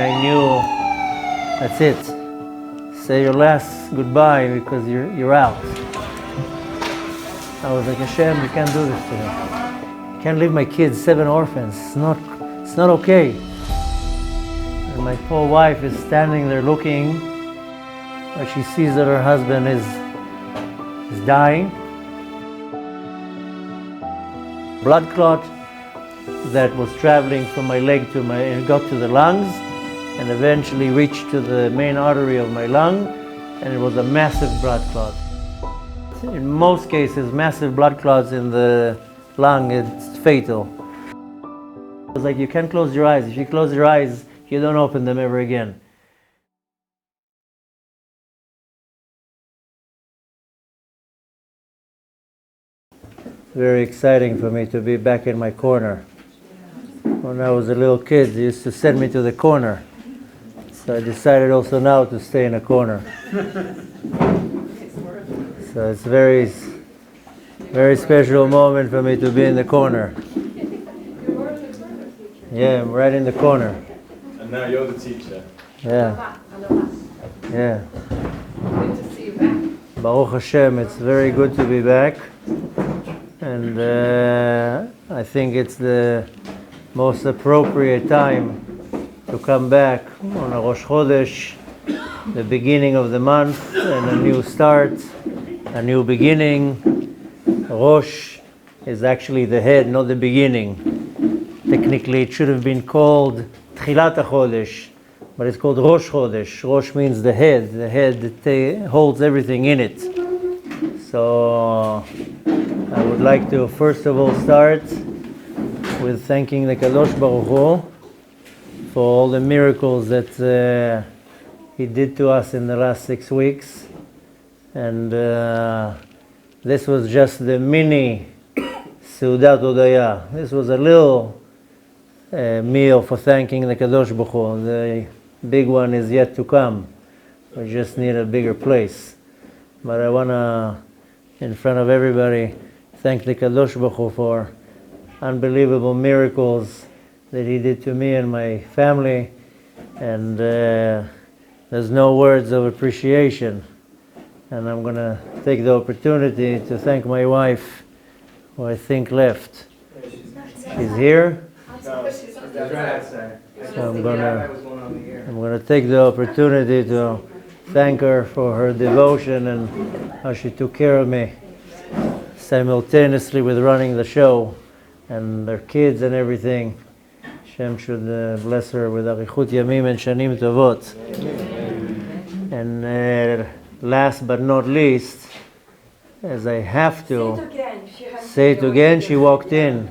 and I knew that's it. Say your last goodbye because you're out. I was like, Hashem, you can't do this to me. I can't leave my kids, 7 orphans. It's not okay. And my poor wife is standing there looking, but she sees that her husband is dying. Blood clot that was traveling from my leg it got to the lungs and eventually reached to the main artery of my lung, and it was a massive blood clot. In most cases, massive blood clots in the lung, it's fatal. It was like you can't close your eyes. If you close your eyes, you don't open them ever again. Very exciting for me to be back in my corner. When I was a little kid, they used to send me to the corner. So I decided also now to stay in a corner. So it's a very, very special moment for me to be in the corner. Yeah, I'm right in the corner. And now you're the teacher. Yeah. Yeah. Good to see you back. Baruch Hashem, it's very good to be back. And I think it's the most appropriate time to come back on a Rosh Chodesh, the beginning of the month, and a new start, a new beginning. Rosh is actually the head, not the beginning. Technically, it should have been called Tchilat HaChodesh, but it's called Rosh Chodesh. Rosh means the head that holds everything in it. So I would like to first of all start with thanking the Kadosh Baruch Hu for all the miracles that He did to us in the last 6 weeks. And this was just the mini Seudat Odaya. This was a little meal for thanking the Kadosh Baruch Hu. The big one is yet to come. We just need a bigger place. But I want to, in front of everybody, thank the Kadosh Baruch Hu for unbelievable miracles that He did to me and my family. And there's no words of appreciation. And I'm going to take the opportunity to thank my wife, who I think left. She's here. So I'm going to take the opportunity to thank her for her devotion and how she took care of me simultaneously with running the show and their kids and everything. Hashem should bless her with arichut yamim and shanim tovot. And last but not least, as I have to say it again, she walked in.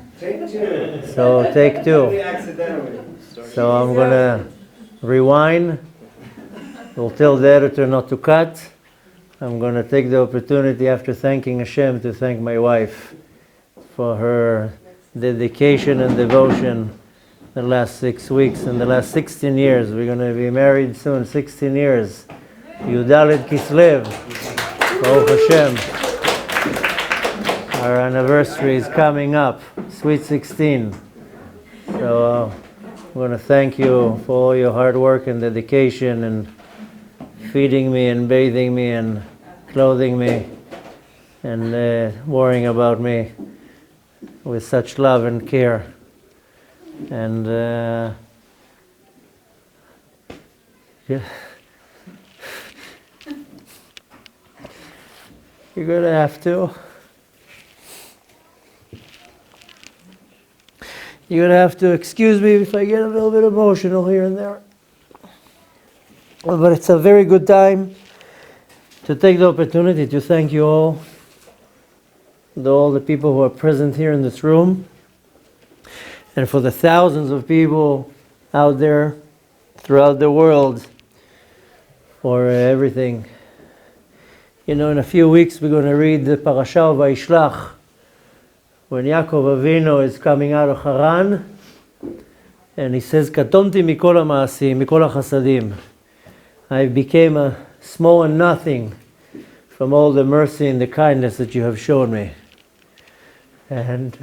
So take 2. So I'm going to rewind. We'll tell the editor not to cut. I'm going to take the opportunity after thanking Hashem to thank my wife for her dedication and devotion the last 6 weeks and the last 16 years. We're going to be married soon, 16 years. Yudalet Kislev, Baruch Hashem. Our anniversary is coming up, Sweet 16. So I want to thank you for all your hard work and dedication and feeding me and bathing me and clothing me and worrying about me with such love and care. And yeah. You're going to have to. You're going to have to excuse me if I get a little bit emotional here and there. But it's a very good time to take the opportunity to thank you all the people who are present here in this room, and for the thousands of people out there throughout the world for everything. You know, in a few weeks we're going to read the Parasha of Vayishlach, when Yaakov Avinu is coming out of Haran, and he says, "Katonti mikol ha'ma'asim, mikol ha'chasadim." I became a small and nothing from all the mercy and the kindness that you have shown me. And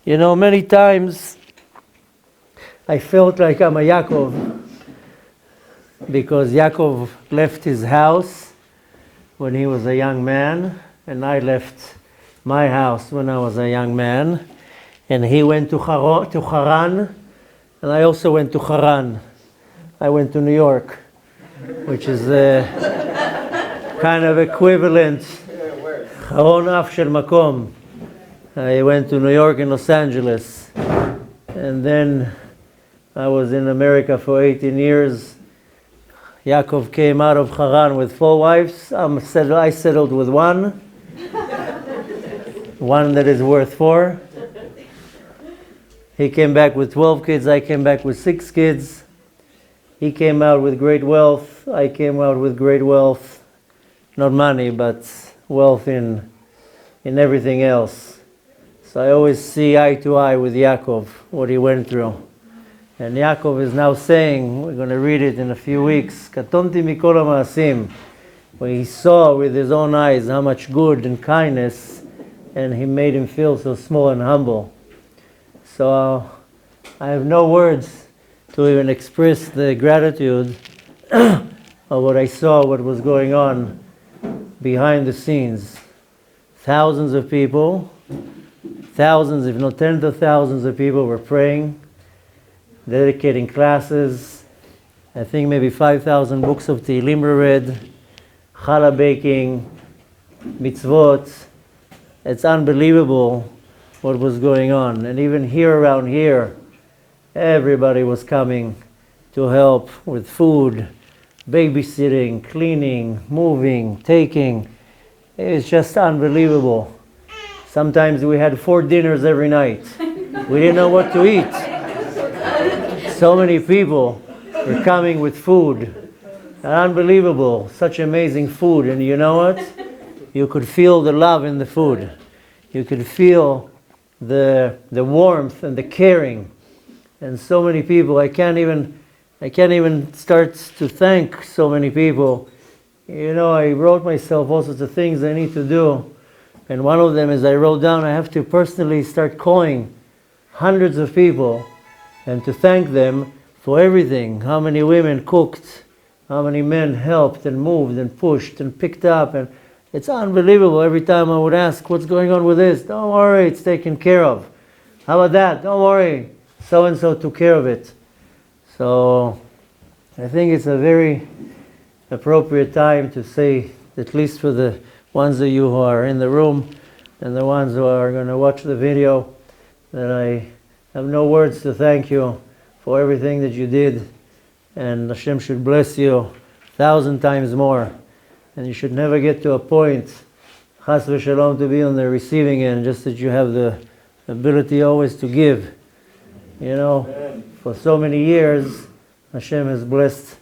you know, many times I felt like I'm a Yaakov, because Yaakov left his house when he was a young man, and I left my house when I was a young man, and he went to Haran, and I also went to Haran. I went to New York, which is kind of equivalent. Haron af shel makom. I went to New York and Los Angeles, and then I was in America for 18 years. Yaakov came out of Haran with 4 wives. I settled with one. One that is worth 4. He came back with 12 kids. I came back with 6 kids. He came out with great wealth. I came out with great wealth. Not money, but wealth in everything else. So I always see eye to eye with Yaakov, what he went through. And Yaakov is now saying, we're going to read it in a few weeks, Katonti mikol ha'maasim, where he saw with his own eyes how much good and kindness, and he made him feel so small and humble. So I have no words to even express the gratitude of what I saw, what was going on behind the scenes. Thousands of people, thousands, if not tens of thousands of people were praying, dedicating classes. I think maybe 5,000 books of Tehillim were read, challah baking, mitzvot. It's unbelievable what was going on. And even here around here, everybody was coming to help with food, babysitting, cleaning, moving, taking. It's just unbelievable. Sometimes we had 4 dinners every night. We didn't know what to eat. So many people were coming with food. Unbelievable. Such amazing food. And you know what? You could feel the love in the food. You could feel the warmth and the caring. And so many people, I can't even start to thank so many people. You know, I wrote myself all sorts of things I need to do. And one of them is I wrote down I have to personally start calling hundreds of people and to thank them for everything. How many women cooked, how many men helped and moved and pushed and picked up. And it's unbelievable. Every time I would ask, what's going on with this? Don't worry, it's taken care of. How about that? Don't worry, so-and-so took care of it. So I think it's a very appropriate time to say, at least for the ones of you who are in the room and the ones who are going to watch the video, that I have no words to thank you for everything that you did, and Hashem should bless you 1,000 times more. And you should never get to a point, chas v'shalom, to be on the receiving end, just that you have the ability always to give. You know, for so many years, Hashem has blessed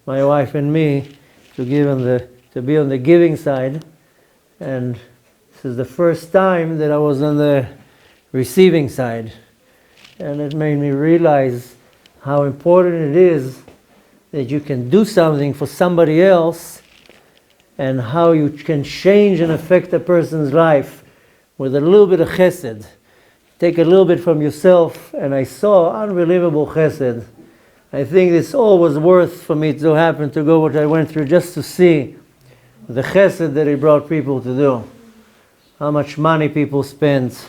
my wife and me to be on the giving side, and this is the first time that I was on the receiving side. And it made me realize how important it is that you can do something for somebody else, and how you can change and affect a person's life with a little bit of chesed. Take a little bit from yourself, and I saw unbelievable chesed. I think this all was worth for me to happen to go what I went through, just to see the chesed that it brought people to do. How much money people spent.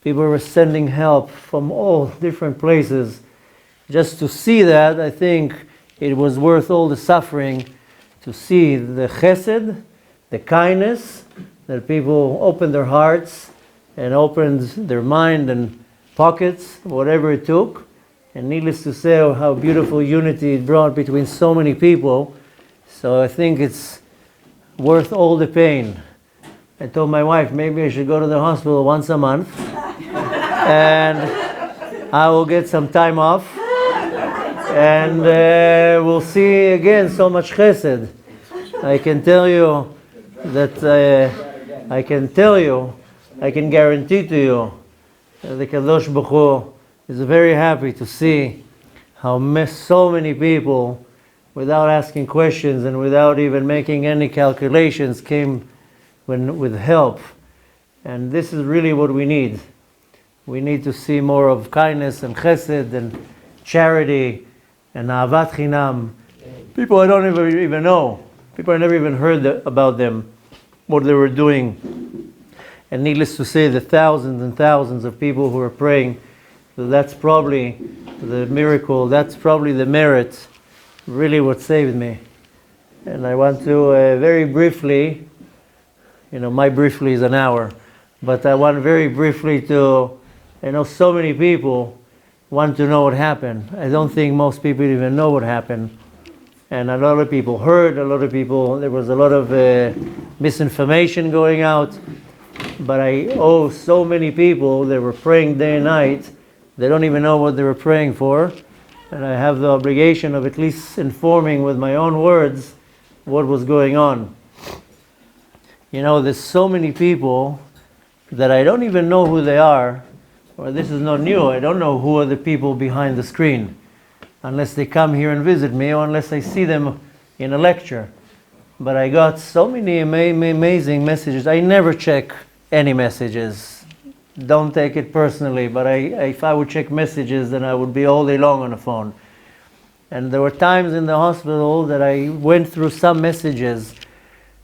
People were sending help from all different places. Just to see that, I think it was worth all the suffering, to see the chesed, the kindness, that people opened their hearts and opened their mind and pockets, whatever it took. And needless to say, how beautiful unity it brought between so many people. So I think it's worth all the pain. I told my wife, maybe I should go to the hospital once a month, and I will get some time off, and we'll see again so much chesed. I can tell you that I can guarantee to you that the Kadosh Baruch Hu is very happy to see how so many people, without asking questions and without even making any calculations, came with help. And this is really what we need. We need to see more of kindness and chesed, and charity and ahavat chinam. People I don't even know. People I never even heard about them, what they were doing. And needless to say, the thousands and thousands of people who are praying, that's probably the miracle, that's probably the merit, really what saved me. And I want to very briefly, my briefly is an hour, but I want very briefly to, so many people want to know what happened. I don't think most people even know what happened. And a lot of people heard, there was a lot of misinformation going out. But I owe so many people that were praying day and night, they don't even know what they were praying for. And I have the obligation of at least informing with my own words what was going on. There's so many people that I don't even know who they are, or this is not new, I don't know who are the people behind the screen, unless they come here and visit me, or unless I see them in a lecture. But I got so many amazing messages. I never check any messages. Don't take it personally, but if I would check messages, then I would be all day long on the phone. And there were times in the hospital that I went through some messages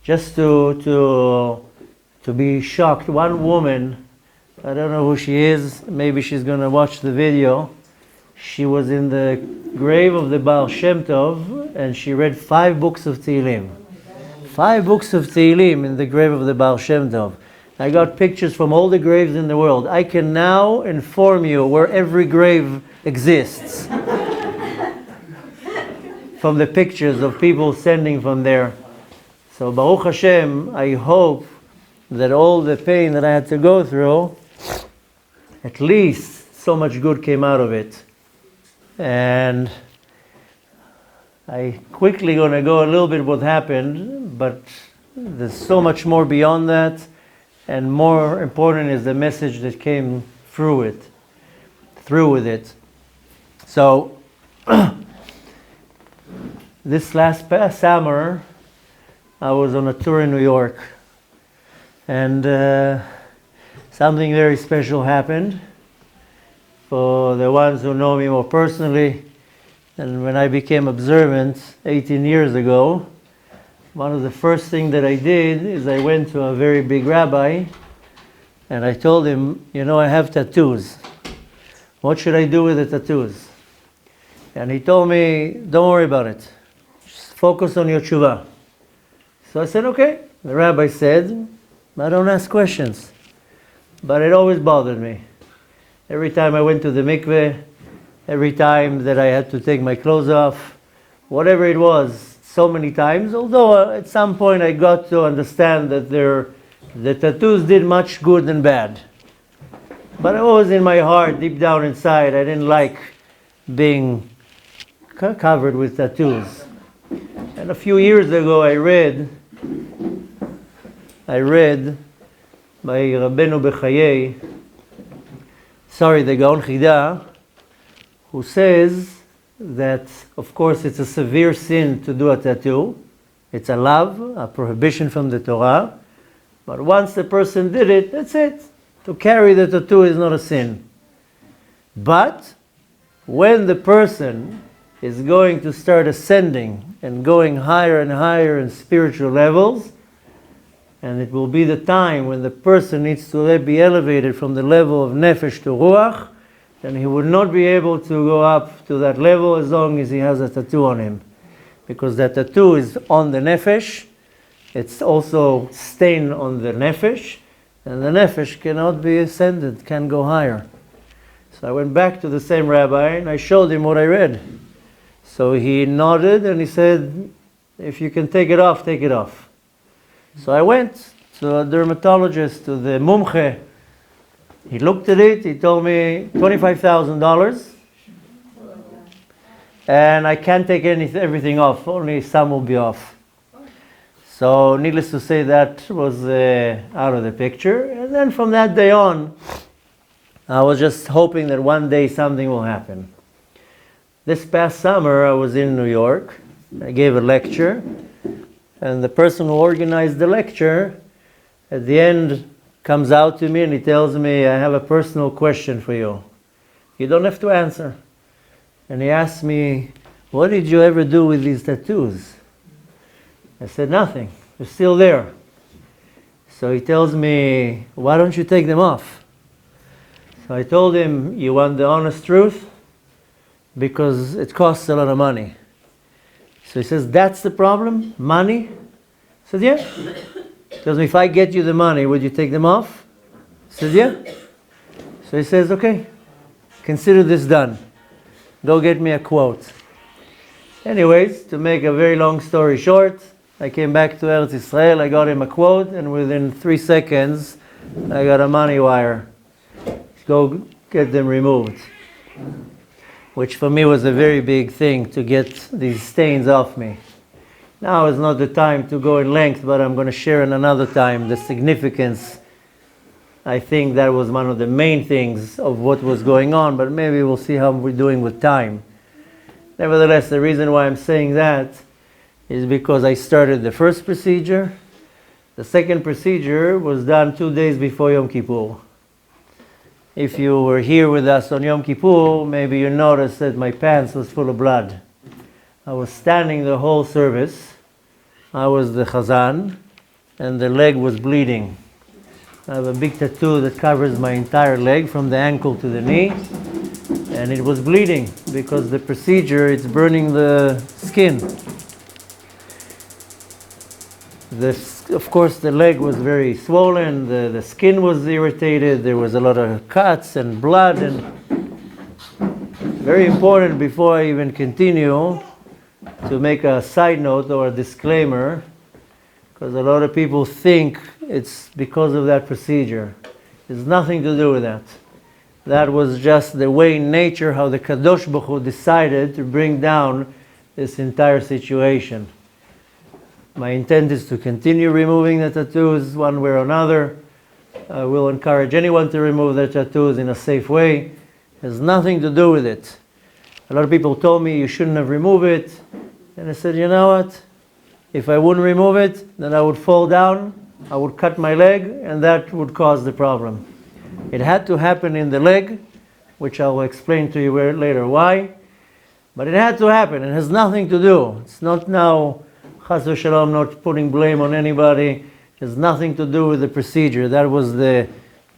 just to be shocked. One woman, I don't know who she is, maybe she's going to watch the video. She was in the grave of the Baal Shem Tov, and she read 5 books of Tehillim. 5 books of Tehillim in the grave of the Baal Shem Tov. I got pictures from all the graves in the world. I can now inform you where every grave exists. From the pictures of people sending from there. So Baruch Hashem, I hope that all the pain that I had to go through, at least so much good came out of it. And I quickly going to go a little bit what happened, but there's so much more beyond that, and more important is the message that came through with it. So this last summer, I was on a tour in New York, and something very special happened. For the ones who know me more personally, and when I became observant 18 years ago, one of the first things that I did is I went to a very big rabbi and I told him, I have tattoos. What should I do with the tattoos? And he told me, don't worry about it. Just focus on your tshuva. So I said, okay. The rabbi said, I don't ask questions. But it always bothered me. Every time I went to the mikveh, every time that I had to take my clothes off, whatever it was, so many times, although at some point I got to understand that the tattoos did much good and bad. But always in my heart, deep down inside, I didn't like being covered with tattoos. And a few years ago I read by Rabbeinu Bechayei, the Gaon Chida, who says that, of course, it's a severe sin to do a tattoo. It's a lav, a prohibition from the Torah. But once the person did it, that's it. To carry the tattoo is not a sin. But when the person is going to start ascending and going higher and higher in spiritual levels, and it will be the time when the person needs to be elevated from the level of nefesh to ruach, then he would not be able to go up to that level as long as he has a tattoo on him. Because that tattoo is on the nefesh, it's also stained on the nefesh, and the nefesh cannot be ascended, can't go higher. So I went back to the same rabbi and I showed him what I read. So he nodded and he said, if you can take it off, take it off. So I went to a dermatologist, to the mumche. He looked at it, he told me $25,000 and I can't take everything off, only some will be off. So needless to say, that was out of the picture. And then from that day on, I was just hoping that one day something will happen. This past summer I was in New York, I gave a lecture, and the person who organized the lecture at the end comes out to me and he tells me, I have a personal question for you. You don't have to answer. And he asked me, what did you ever do with these tattoos? I said, nothing. They're still there. So he tells me, why don't you take them off? So I told him, you want the honest truth? Because it costs a lot of money. So he says, that's the problem? Money? I said, yeah. He tells me, if I get you the money, would you take them off? I said, yeah. So he says, okay, consider this done. Go get me a quote. Anyways, to make a very long story short, I came back to Eretz Israel, I got him a quote, and within 3 seconds, I got a money wire. Go get them removed. Which for me was a very big thing to get these stains off me. Now is not the time to go in length, but I'm going to share in another time the significance. I think that was one of the main things of what was going on, but maybe we'll see how we're doing with time. Nevertheless, the reason why I'm saying that is because I started the first procedure. The second procedure was done 2 days before Yom Kippur. If you were here with us on Yom Kippur, maybe you noticed that my pants was full of blood. I was standing the whole service. I was the chazan, and the leg was bleeding. I have a big tattoo that covers my entire leg from the ankle to the knee, and it was bleeding because the procedure, it's burning the skin. Of course, the leg was very swollen, the skin was irritated, there was a lot of cuts and blood. And very important, before I even continue, to make a side note or a disclaimer, because a lot of people think it's because of that procedure. There's nothing to do with that. That was just the way in nature how the Kadosh Baruch Hu decided to bring down this entire situation. My intent is to continue removing the tattoos one way or another. I will encourage anyone to remove their tattoos in a safe way. It has nothing to do with it. A lot of people told me you shouldn't have removed it. And I said, you know what? If I wouldn't remove it, then I would fall down, I would cut my leg, and that would cause the problem. It had to happen in the leg, which I will explain to you later why. But it had to happen. It has nothing to do. It's not now, chas v'shalom, not putting blame on anybody. It has nothing to do with the procedure. That was the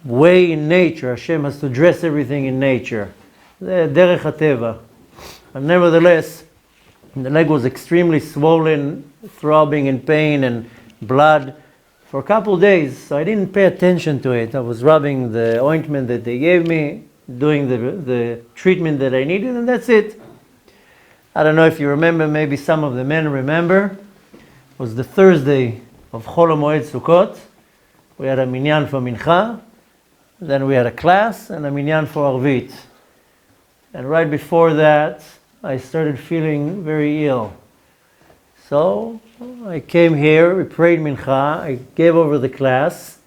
way in nature. Hashem has to dress everything in nature. The derech hateva. But nevertheless, the leg was extremely swollen, throbbing in pain and blood for a couple of days. So I didn't pay attention to it. I was rubbing the ointment that they gave me, doing the treatment that I needed, and that's it. I don't know if you remember, maybe some of the men remember. It was the Thursday of Chol HaMoed Sukkot. We had a minyan for Mincha, then we had a class and a minyan for Arvit. And right before that, I started feeling very ill. So I came here, we prayed Mincha, I gave over the class,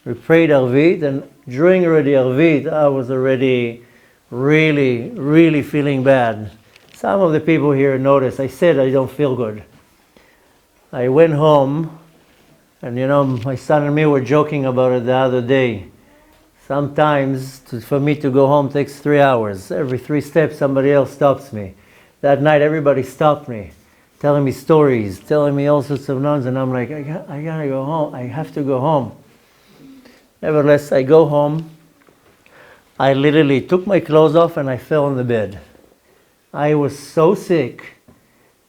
we prayed Arvit, and during already Arvit, I was already really feeling bad. Some of the people here noticed, I said I don't feel good. I went home, and my son and me were joking about it the other day. Sometimes for me to go home takes 3 hours. Every 3 steps somebody else stops me. That night everybody stopped me, telling me stories, telling me all sorts of nonsense, and I'm like, I gotta go home. I have to go home. Nevertheless, I go home. I literally took my clothes off and I fell on the bed. I was so sick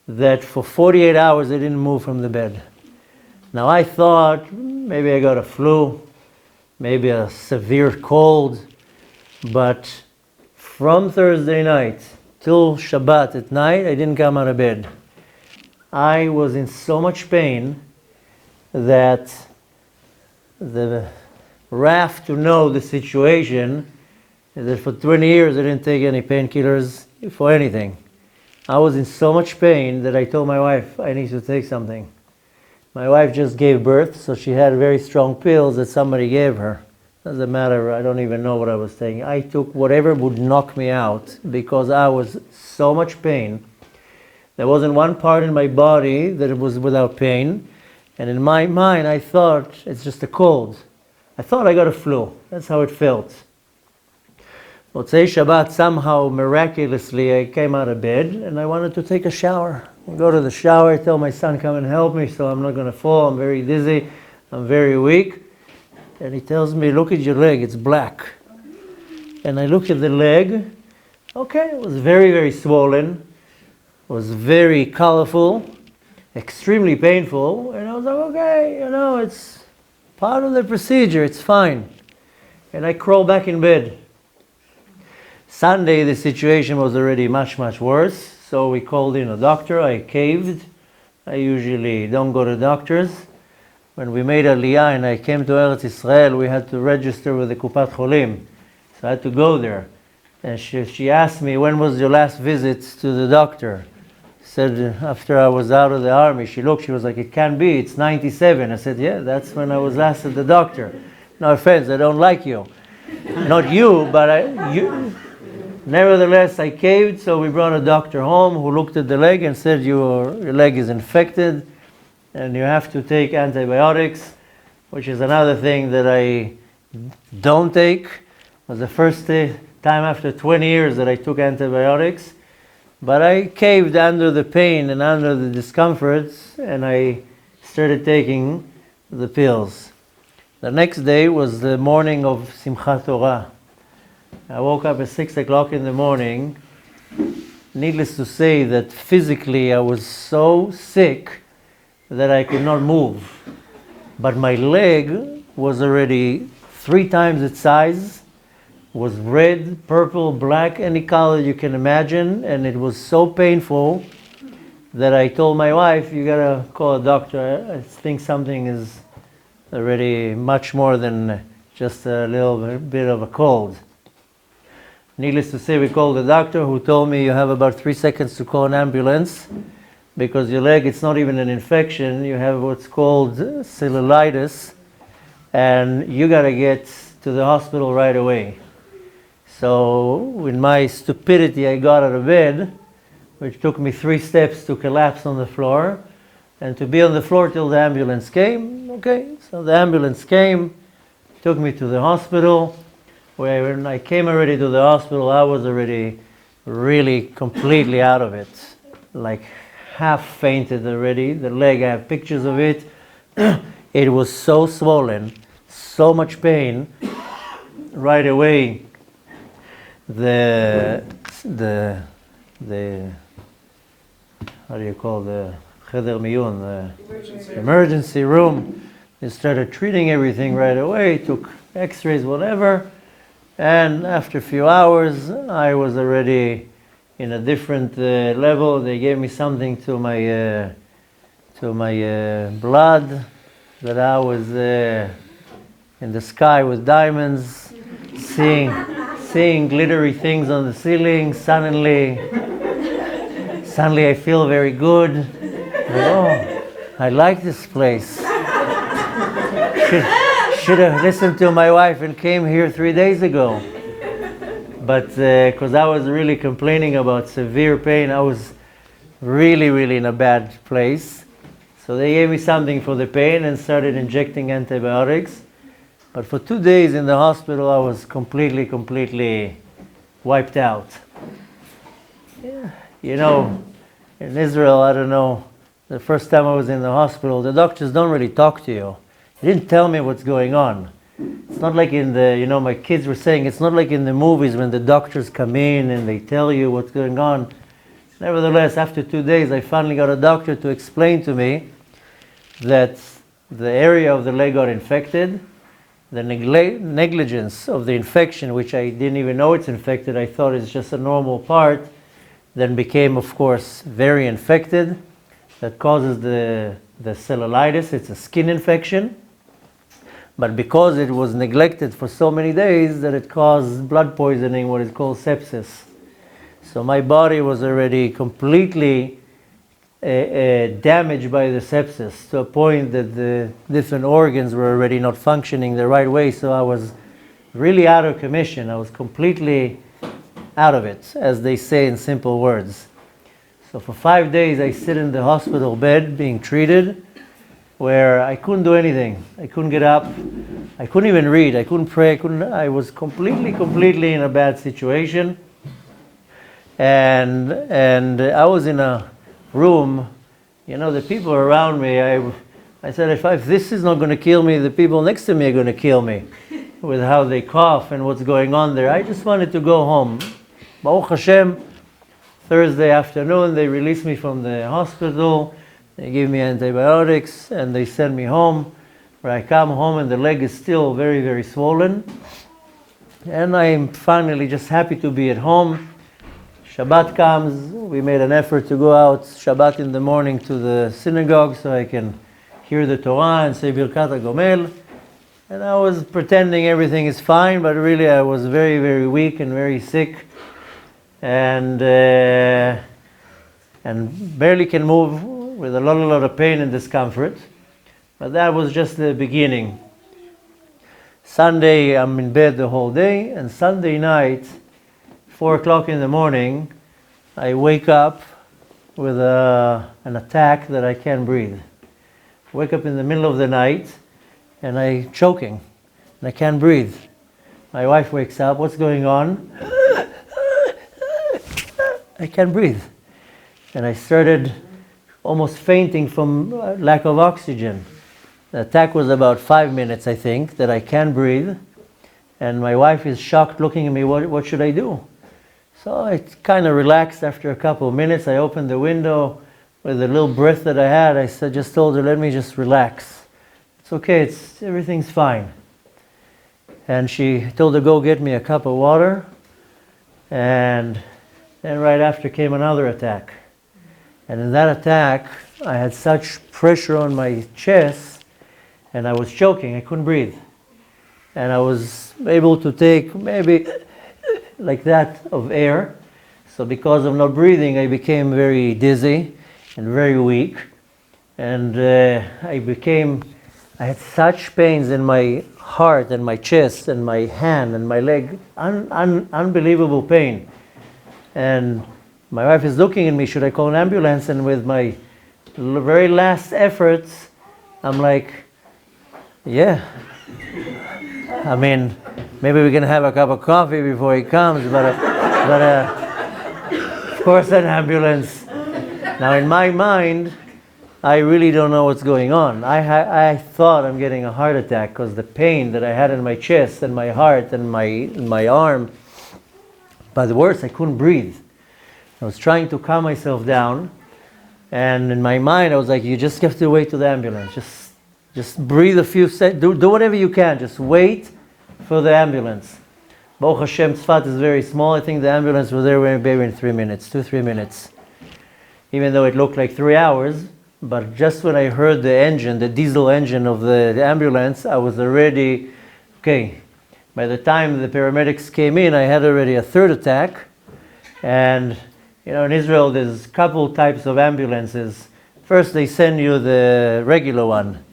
that for 48 hours I didn't move from the bed. Now I thought maybe I got a flu, maybe a severe cold, but from Thursday night till Shabbat at night, I didn't come out of bed. I was in so much pain that the wrath to know the situation is that for 20 years I didn't take any painkillers for anything. I was in so much pain that I told my wife I need to take something. My wife just gave birth, so she had very strong pills that somebody gave her. Doesn't matter, I don't even know what I was taking. I took whatever would knock me out because I was so much pain. There wasn't one part in my body that was without pain. And in my mind, I thought it's just a cold. I thought I got a flu. That's how it felt. Motzei Shabbat, somehow, miraculously, I came out of bed and I wanted to take a shower. I go to the shower, I tell my son, come and help me so I'm not going to fall. I'm very dizzy. I'm very weak. And he tells me, look at your leg, it's black. And I look at the leg. Okay, it was very, very swollen. It was very colorful, extremely painful. And I was like, okay, it's part of the procedure, it's fine. And I crawl back in bed. Sunday, the situation was already much, much worse. So we called in a doctor. I caved. I usually don't go to doctors. When we made Aliyah and I came to Eretz Israel, we had to register with the Kupat Cholim. So I had to go there. And she asked me, when was your last visit to the doctor? I said, after I was out of the army. She looked, she was like, it can't be, it's 97. I said, yeah, that's when I was last at the doctor. No offense, I don't like you. Not you, but you. Nevertheless, I caved, so we brought a doctor home who looked at the leg and said, your leg is infected and you have to take antibiotics, which is another thing that I don't take. It was the first time after 20 years that I took antibiotics. But I caved under the pain and under the discomforts, and I started taking the pills. The next day was the morning of Simchat Torah. I woke up at 6 o'clock in the morning. Needless to say that physically I was so sick that I could not move. But my leg was already 3 times its size, was red, purple, black, any color you can imagine, and it was so painful that I told my wife, you gotta call a doctor. I think something is already much more than just a little bit of a cold. Needless to say, we called the doctor who told me you have about 3 seconds to call an ambulance because your leg, it's not even an infection. You have what's called cellulitis and you got to get to the hospital right away. So with my stupidity, I got out of bed, which took me 3 steps to collapse on the floor and to be on the floor till the ambulance came. Okay, so the ambulance came, took me to the hospital. When I came already to the hospital, I was already really completely out of it. Like half fainted already. The leg, I have pictures of it. It was so swollen, so much pain. Right away, the how do you call the Cheder Miyun, the emergency room. They started treating everything right away, took x-rays, whatever. And after a few hours, I was already in a different level. They gave me something to my blood, that I was in the sky with diamonds, seeing glittery things on the ceiling. Suddenly I feel very good. Oh, I like this place. Should have listened to my wife and came here 3 days ago. But because I was really complaining about severe pain, I was really, really in a bad place. So they gave me something for the pain and started injecting antibiotics. But for 2 days in the hospital, I was completely wiped out. Yeah. You know, in Israel, I don't know, the first time I was in the hospital, the doctors don't really talk to you. They didn't tell me what's going on. It's not like in the, my kids were saying, it's not like in the movies when the doctors come in and they tell you what's going on. Nevertheless, after 2 days, I finally got a doctor to explain to me that the area of the leg got infected. The negligence of the infection, which I didn't even know it's infected, I thought it's just a normal part, then became, of course, very infected. That causes the cellulitis. It's a skin infection. But because it was neglected for so many days, that it caused blood poisoning, what is called sepsis. So my body was already completely damaged by the sepsis, to a point that the different organs were already not functioning the right way. So I was really out of commission. I was completely out of it, as they say in simple words. So for 5 days I sit in the hospital bed being treated. where I couldn't do anything. I couldn't get up. I couldn't even read. I couldn't pray. I was completely in a bad situation. And I was in a room, the people around me, I said, if this is not going to kill me, the people next to me are going to kill me with how they cough and what's going on there. I just wanted to go home. Baruch Hashem, Thursday afternoon, they released me from the hospital. They gave me antibiotics and they sent me home. Where I come home and the leg is still very, very swollen. And I'm finally just happy to be at home. Shabbat comes. We made an effort to go out Shabbat in the morning to the synagogue so I can hear the Torah and say Birkat HaGomel. And I was pretending everything is fine, but really I was very, very weak and very sick. And barely can move with a lot of pain and discomfort. But that was just the beginning. Sunday, I'm in bed the whole day, and Sunday night, 4 o'clock in the morning, I wake up with an attack that I can't breathe. Wake up in the middle of the night, and I'm choking, and I can't breathe. My wife wakes up, what's going on? I can't breathe. And I started almost fainting from lack of oxygen. The attack was about 5 minutes, I think, that I can't breathe. And my wife is shocked looking at me, what should I do? So I kind of relaxed after a couple of minutes. I opened the window with the little breath that I had. I just told her, let me just relax. It's okay, everything's fine. And she told her, go get me a cup of water. And then right after came another attack. And in that attack, I had such pressure on my chest, and I was choking. I couldn't breathe. And I was able to take maybe like that of air. So because of not breathing, I became very dizzy and very weak. And I had such pains in my heart and my chest and my hand and my leg, unbelievable pain. And my wife is looking at me, should I call an ambulance? And with my very last efforts, I'm like, yeah. I mean, maybe we can have a cup of coffee before he comes, but of course an ambulance. Now in my mind, I really don't know what's going on. I thought I'm getting a heart attack because the pain that I had in my chest and my heart and my arm. But worse, I couldn't breathe. I was trying to calm myself down, and in my mind I was like, you just have to wait to the ambulance. Just breathe a few seconds, do whatever you can, just wait for the ambulance. Baruch Hashem, Tzfat is very small. I think the ambulance was there maybe in 3 minutes, 2-3 minutes. Even though it looked like 3 hours, but just when I heard the engine, the diesel engine of the ambulance, I was already, okay. By the time the paramedics came in, I had already a third attack. And in Israel, there's a couple types of ambulances. First, they send you the regular one.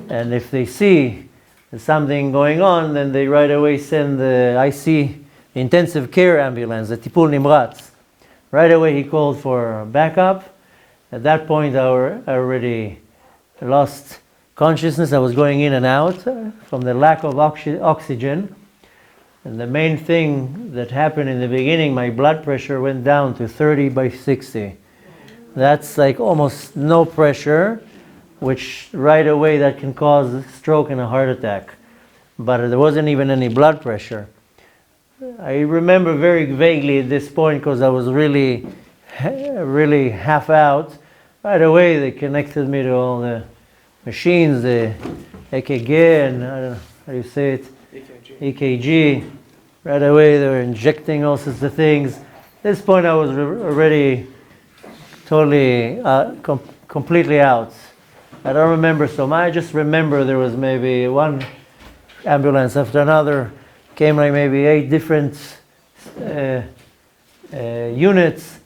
And if they see there's something going on, then they right away send the IC, intensive care ambulance, the Tipul Nimratz. Right away, he called for backup. At that point, I already lost consciousness. I was going in and out from the lack of oxygen. And the main thing that happened in the beginning, my blood pressure went down to 30/60. That's like almost no pressure, which right away that can cause a stroke and a heart attack. But there wasn't even any blood pressure. I remember very vaguely at this point because I was really half out. Right away they connected me to all the machines, the EKG and I don't know how you say it, EKG. Right away they were injecting all sorts of things. At this point I was already totally completely out. I don't remember so much. I just remember there was maybe one ambulance after another. Came like maybe 8 different units.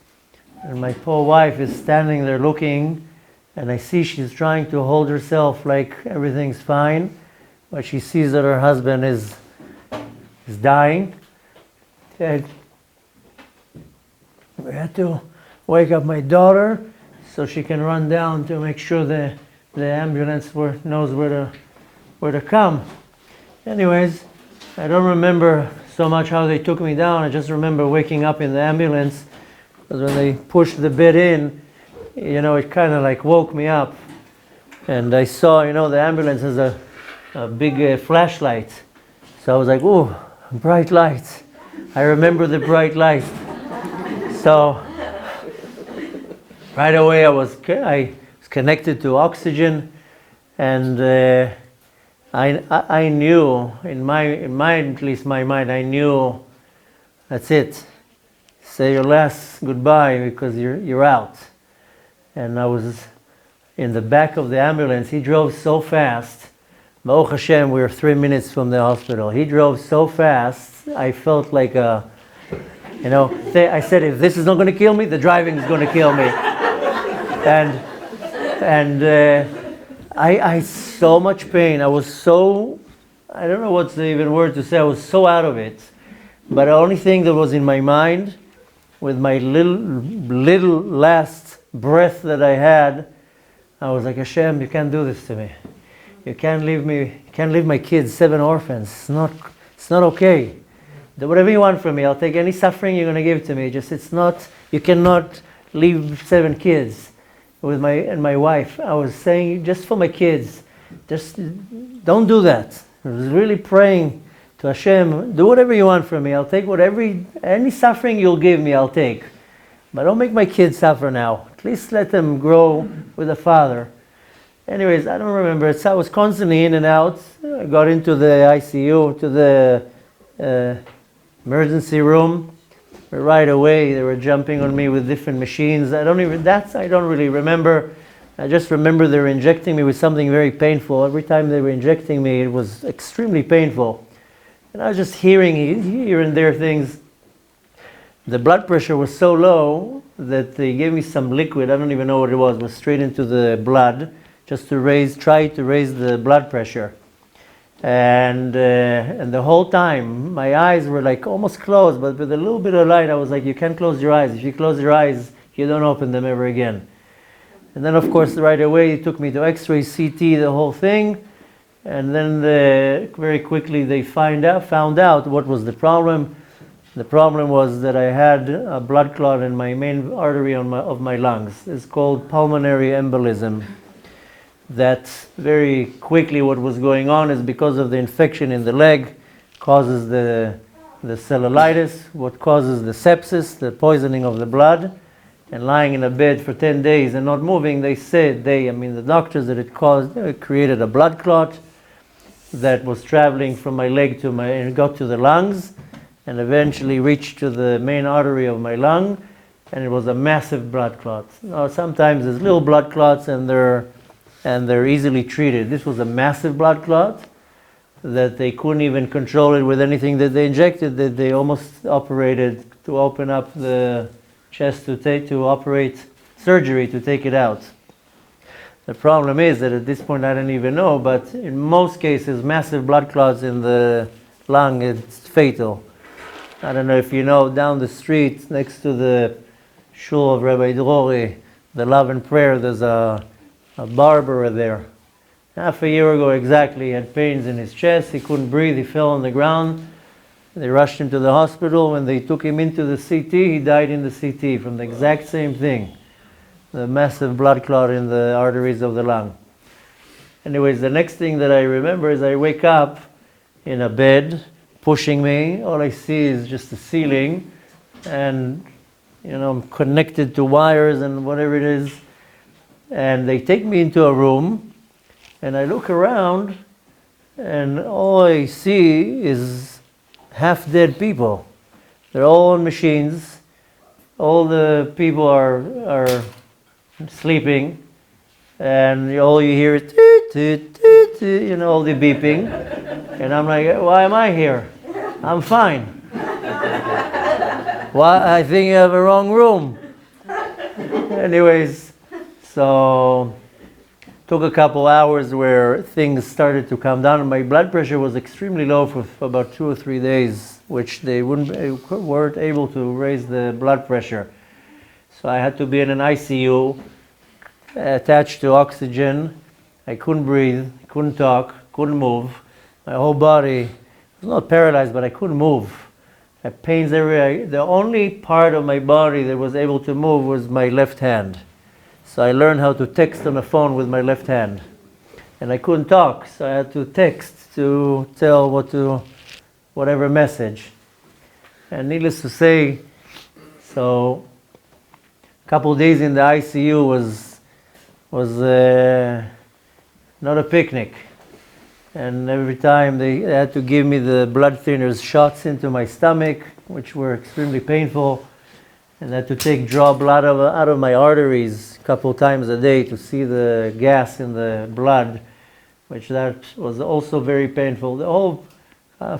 And my poor wife is standing there looking, and I see she's trying to hold herself like everything's fine, but she sees that her husband is dying. And we had to wake up my daughter so she can run down to make sure the the ambulance knows where to come. Anyways, I don't remember so much how they took me down. I just remember waking up in the ambulance, because when they pushed the bed in, it kind of like woke me up. And I saw, the ambulance has a big flashlight. So I was like, ooh, bright lights. I remember the bright light. So right away I was connected to oxygen, and I knew at least my mind, I knew that's it. Say your last goodbye because you're out. And I was in the back of the ambulance. He drove so fast. Baruch Hashem, we were 3 minutes from the hospital. He drove so fast, I felt like I said, if this is not going to kill me, the driving is going to kill me. And I so much pain. I was so, I don't know what's the even word to say. I was so out of it. But the only thing that was in my mind, with my little last breath that I had, I was like, Hashem, you can't do this to me. You can't leave me. You can't leave my kids, 7 orphans. It's not okay. Do whatever you want from me. I'll take any suffering you're going to give to me. You cannot leave 7 kids with my wife. I was saying, just for my kids, just don't do that. I was really praying to Hashem, do whatever you want from me. I'll take any suffering you'll give me, I'll take. But don't make my kids suffer now. At least let them grow with a father. Anyways, I don't remember. I was constantly in and out. I got into the ICU, to the emergency room. Right away, they were jumping on me with different machines. I don't really remember. I just remember they were injecting me with something very painful. Every time they were injecting me, it was extremely painful. And I was just hearing here and there things. The blood pressure was so low that they gave me some liquid. I don't even know what it was straight into the blood, just to try to raise the blood pressure. And the whole time, my eyes were like almost closed, but with a little bit of light, I was like, you can't close your eyes. If you close your eyes, you don't open them ever again. And then, of course, right away, he took me to X-ray, CT, the whole thing. And then very quickly, they found out what was the problem. The problem was that I had a blood clot in my main artery of my lungs. It's called pulmonary embolism. That very quickly what was going on is because of the infection in the leg, causes the cellulitis, what causes the sepsis, the poisoning of the blood. And lying in a bed for 10 days and not moving, they said, the doctors, that it created a blood clot that was traveling from my leg and got to the lungs, and eventually reached to the main artery of my lung, and it was a massive blood clot. Now, sometimes there's little blood clots and they're easily treated. This was a massive blood clot that they couldn't even control it with anything that they injected, that they almost operated to open up the chest to operate surgery to take it out. The problem is that at this point I don't even know, but in most cases, massive blood clots in the lung, it's fatal. I don't know if you know, down the street next to the shul of Rabbi Drori, the Love and Prayer, there's a barber there. Half a year ago exactly, he had pains in his chest, he couldn't breathe, he fell on the ground. They rushed him to the hospital. When they took him into the CT, he died in the CT from the exact same thing. The massive blood clot in the arteries of the lung. Anyways, the next thing that I remember is I wake up in a bed, pushing me. All I see is just the ceiling, and I'm connected to wires and whatever it is. And they take me into a room, and I look around, and all I see is half-dead people. They're all on machines. All the people are sleeping, and all you hear is toot, toot, toot, toot, all the beeping. And I'm like, why am I here? I'm fine. Why? I think you have a wrong room. Anyways, so took a couple hours where things started to come down, and my blood pressure was extremely low for about 2 or 3 days, which they weren't able to raise the blood pressure. So I had to be in an ICU, attached to oxygen, I couldn't breathe, couldn't talk, couldn't move. My whole body was not paralyzed, but I couldn't move. I had pains everywhere. The only part of my body that was able to move was my left hand. So I learned how to text on the phone with my left hand. And I couldn't talk, so I had to text to tell whatever message. And needless to say, so a couple of days in the ICU was not a picnic. And every time they had to give me the blood thinners shots into my stomach, which were extremely painful. And I had to draw blood out of my arteries a couple of times a day to see the gas in the blood, which that was also very painful. The whole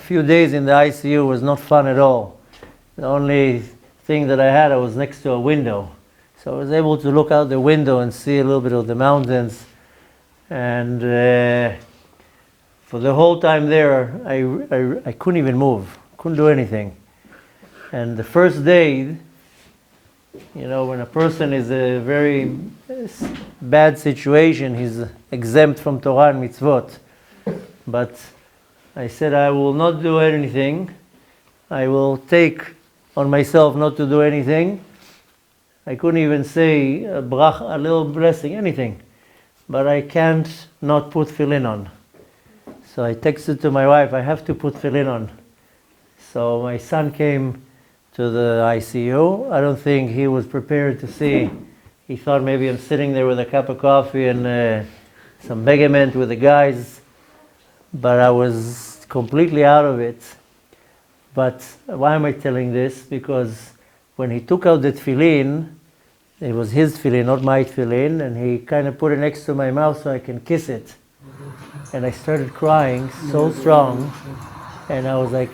few days in the ICU was not fun at all. The only thing that I was next to a window. So I was able to look out the window and see a little bit of the mountains. And for the whole time there, I couldn't even move, couldn't do anything. And the first day, when a person is in a very bad situation, he's exempt from Torah and mitzvot. But I said, I will not do anything. I will take on myself not to do anything. I couldn't even say a little blessing, anything. But I can't not put tefillin on. So I texted to my wife, I have to put tefillin on. So my son came to the ICU. I don't think he was prepared to see. He thought maybe I'm sitting there with a cup of coffee and some begament with the guys. But I was completely out of it. But why am I telling this? Because when he took out the tefillin, it was his tefillin, not my tefillin, and he kind of put it next to my mouth so I can kiss it. And I started crying so strong. And I was like,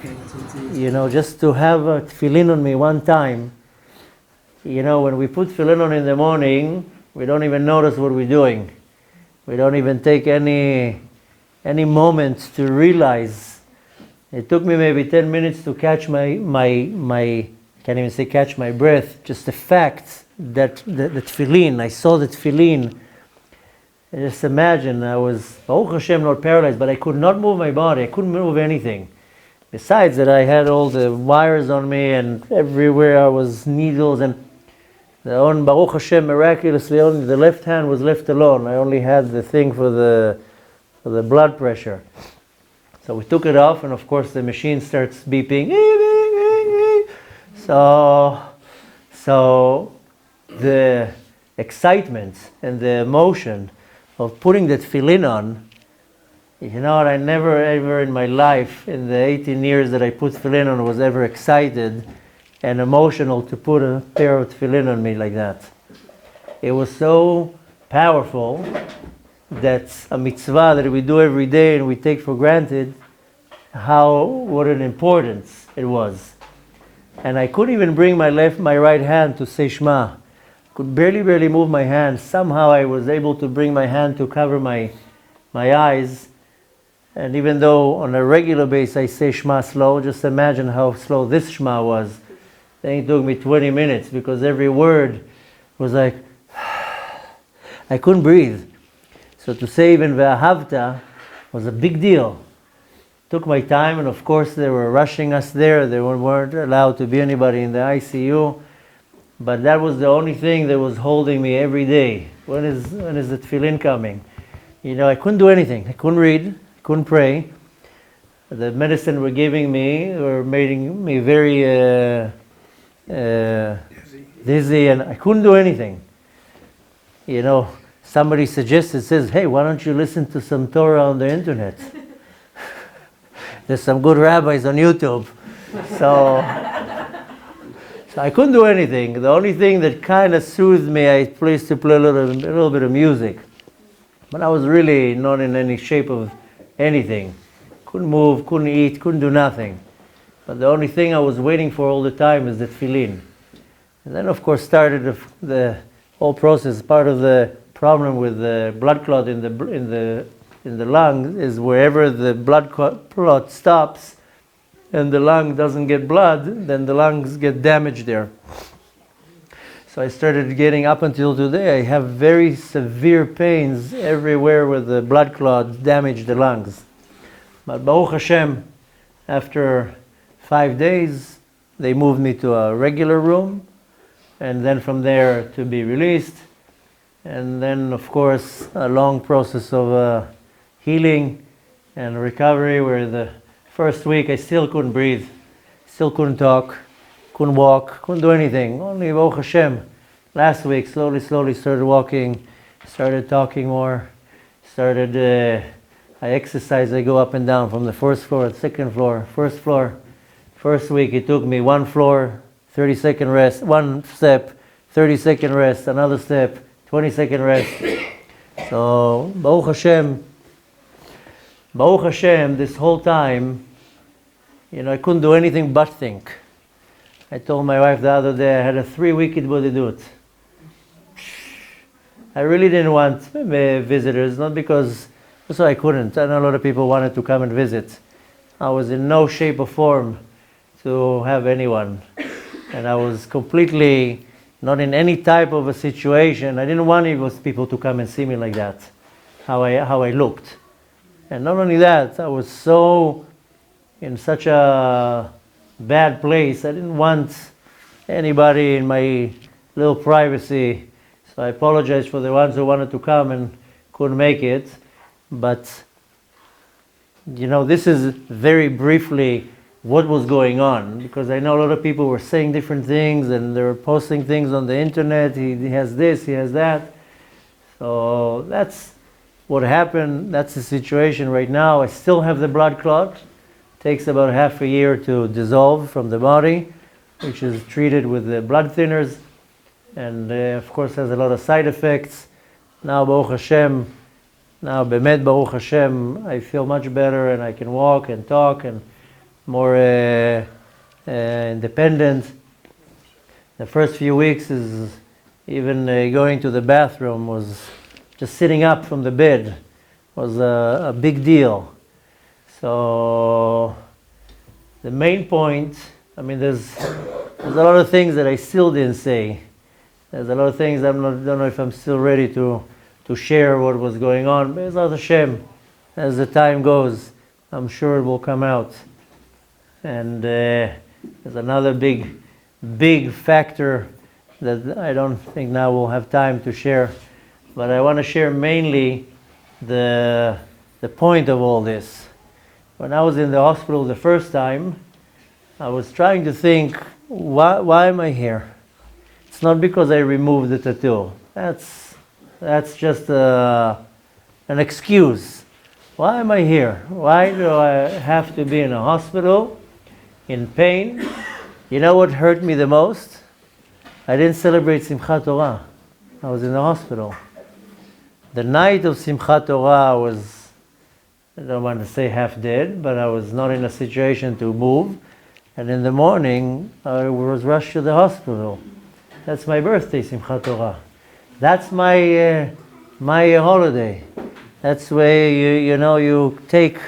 just to have a tefillin on me one time. When we put tefillin on in the morning, we don't even notice what we're doing. We don't even take any moment to realize. It took me maybe 10 minutes to catch my can't even say catch my breath, just the fact that the tefillin, I saw the tefillin. Just imagine, I was, Baruch Hashem, not paralyzed, but I could not move my body. I couldn't move anything. Besides that, I had all the wires on me, and everywhere was needles, and Baruch Hashem, miraculously, only the left hand was left alone. I only had the thing for the blood pressure. So we took it off, and of course the machine starts beeping. So the excitement and the emotion of putting that tefillin on, I never ever in my life, in the 18 years that I put tefillin on, was ever excited and emotional to put a pair of tefillin on me like that. It was so powerful that a mitzvah that we do every day and we take for granted, what an importance it was. And I couldn't even bring my right hand to say Shema. Could barely move my hand. Somehow I was able to bring my hand to cover my eyes. And even though on a regular basis I say Shema slow, just imagine how slow this Shema was. Then it took me 20 minutes because every word was like, I couldn't breathe. So to say even Ve'ahavta was a big deal. Took my time, and of course they were rushing us there. There weren't allowed to be anybody in the ICU. But that was the only thing that was holding me every day. When is the tefillin coming? I couldn't do anything. I couldn't read. Couldn't pray. The medicine were giving me were making me very dizzy, and I couldn't do anything. Somebody says, hey, why don't you listen to some Torah on the internet? There's some good rabbis on YouTube. So I couldn't do anything. The only thing that kind of soothed me, I used to play a little bit of music. But I was really not in any shape of anything. Couldn't move, couldn't eat, couldn't do nothing. But the only thing I was waiting for all the time is the tefillin. And then of course started the whole process. Part of the problem with the blood clot in the lung is wherever the blood clot stops and the lung doesn't get blood, then the lungs get damaged there. So I started getting, up until today, I have very severe pains everywhere where the blood clots damage the lungs. But Baruch Hashem, after 5 days, they moved me to a regular room, and then from there to be released. And then, of course, a long process of healing and recovery, where the first week I still couldn't breathe, still couldn't talk, couldn't walk, couldn't do anything. Only Baruch Hashem. Last week, slowly started walking, started talking more, I exercise, I go up and down from the first floor, second floor, first floor. First week it took me 1 floor, 30-second rest, 1 step, 30-second rest, another step, 20-second rest. So, Baruch Hashem, this whole time, I couldn't do anything but think. I told my wife the other day I had a 3-week Hitbodedut. I really didn't want visitors, not because so I couldn't. I know a lot of people wanted to come and visit. I was in no shape or form to have anyone. And I was completely not in any type of a situation. I didn't want even people to come and see me like that, how I looked. And not only that, I was so in such a bad place. I didn't want anybody in my little privacy. So I apologize for the ones who wanted to come and couldn't make it. But, this is very briefly what was going on, because I know a lot of people were saying different things and they were posting things on the internet. He has this, he has that. So that's what happened. That's the situation right now. I still have the blood clot. It takes about half a year to dissolve from the body, which is treated with the blood thinners, and of course has a lot of side effects. Now, Baruch Hashem, Bemet Baruch Hashem, I feel much better and I can walk and talk and more independent. The first few weeks is even going to the bathroom, was just sitting up from the bed was a big deal. So the main point, there's a lot of things that I still didn't say. There's a lot of things I don't know if I'm still ready to share what was going on. Be'ezrat Hashem, as the time goes, I'm sure it will come out. And there's another big factor that I don't think now we'll have time to share. But I want to share mainly the point of all this. When I was in the hospital the first time, I was trying to think, why am I here? It's not because I removed the tattoo. That's just an excuse. Why am I here? Why do I have to be in a hospital, in pain? You know what hurt me the most? I didn't celebrate Simchat Torah. I was in the hospital. The night of Simchat Torah was, I don't want to say half dead, but I was not in a situation to move. And in the morning, I was rushed to the hospital. That's my birthday, Simchat Torah. That's my holiday. That's where you take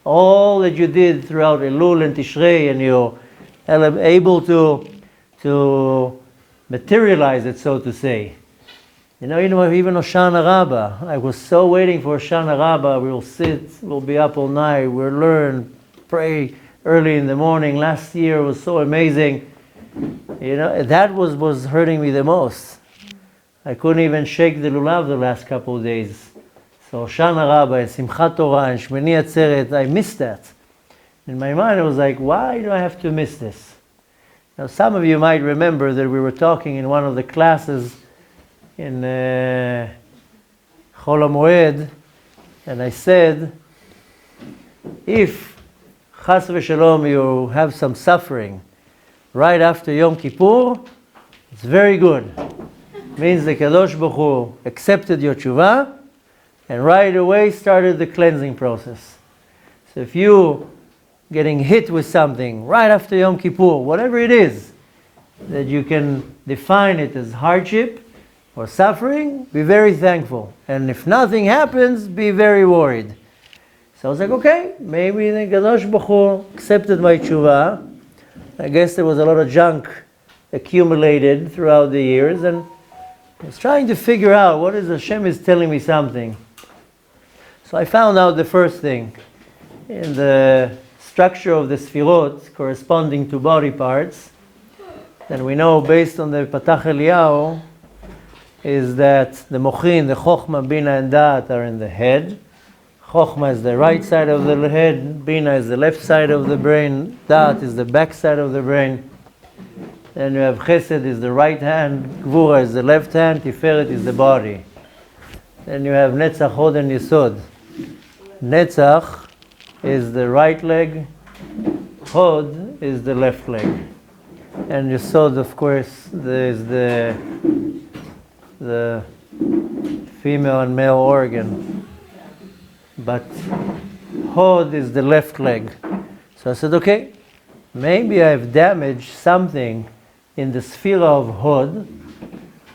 all that you did throughout Elul and Tishrei, and you're able to materialize it, so to say. Even Hoshana Rabbah, I was so waiting for Hoshana Rabbah. We'll sit, we'll be up all night, we'll learn, pray early in the morning. Last year was so amazing. That was hurting me the most. I couldn't even shake the lulav the last couple of days. So Hoshana Rabbah and Simchat Torah and Shmini Atzeret, I missed that. In my mind, I was like, why do I have to miss this? Now, some of you might remember that we were talking in one of the classes in Chol HaMoed, and I said, if Chas v'Shalom you have some suffering right after Yom Kippur, it's very good. It means the Kadosh Baruch Hu accepted your tshuva and right away started the cleansing process. So if you getting hit with something right after Yom Kippur, whatever it is, that you can define it as hardship or suffering, be very thankful. And if nothing happens, be very worried. So I was like, okay, maybe the Kadosh Baruch Hu accepted my tshuva. I guess there was a lot of junk accumulated throughout the years, and I was trying to figure out what is Hashem is telling me something. So I found out the first thing. In the structure of the Sfirot corresponding to body parts, then we know based on the Patach Eliyahu is that the Mochin, the Chochmah, Bina and Da'at are in the head. Chochmah is the right side of the head, Bina is the left side of the brain, Da'at is the back side of the brain. Then you have Chesed is the right hand, Gvura is the left hand, Tiferet is the body. Then you have Netzach, Hod and Yesod. Netzach is the right leg, Hod is the left leg. And Yesod, of course, is the female and male organ. But Hod is the left leg. So I said, okay, maybe I've damaged something in the sphere of Hod,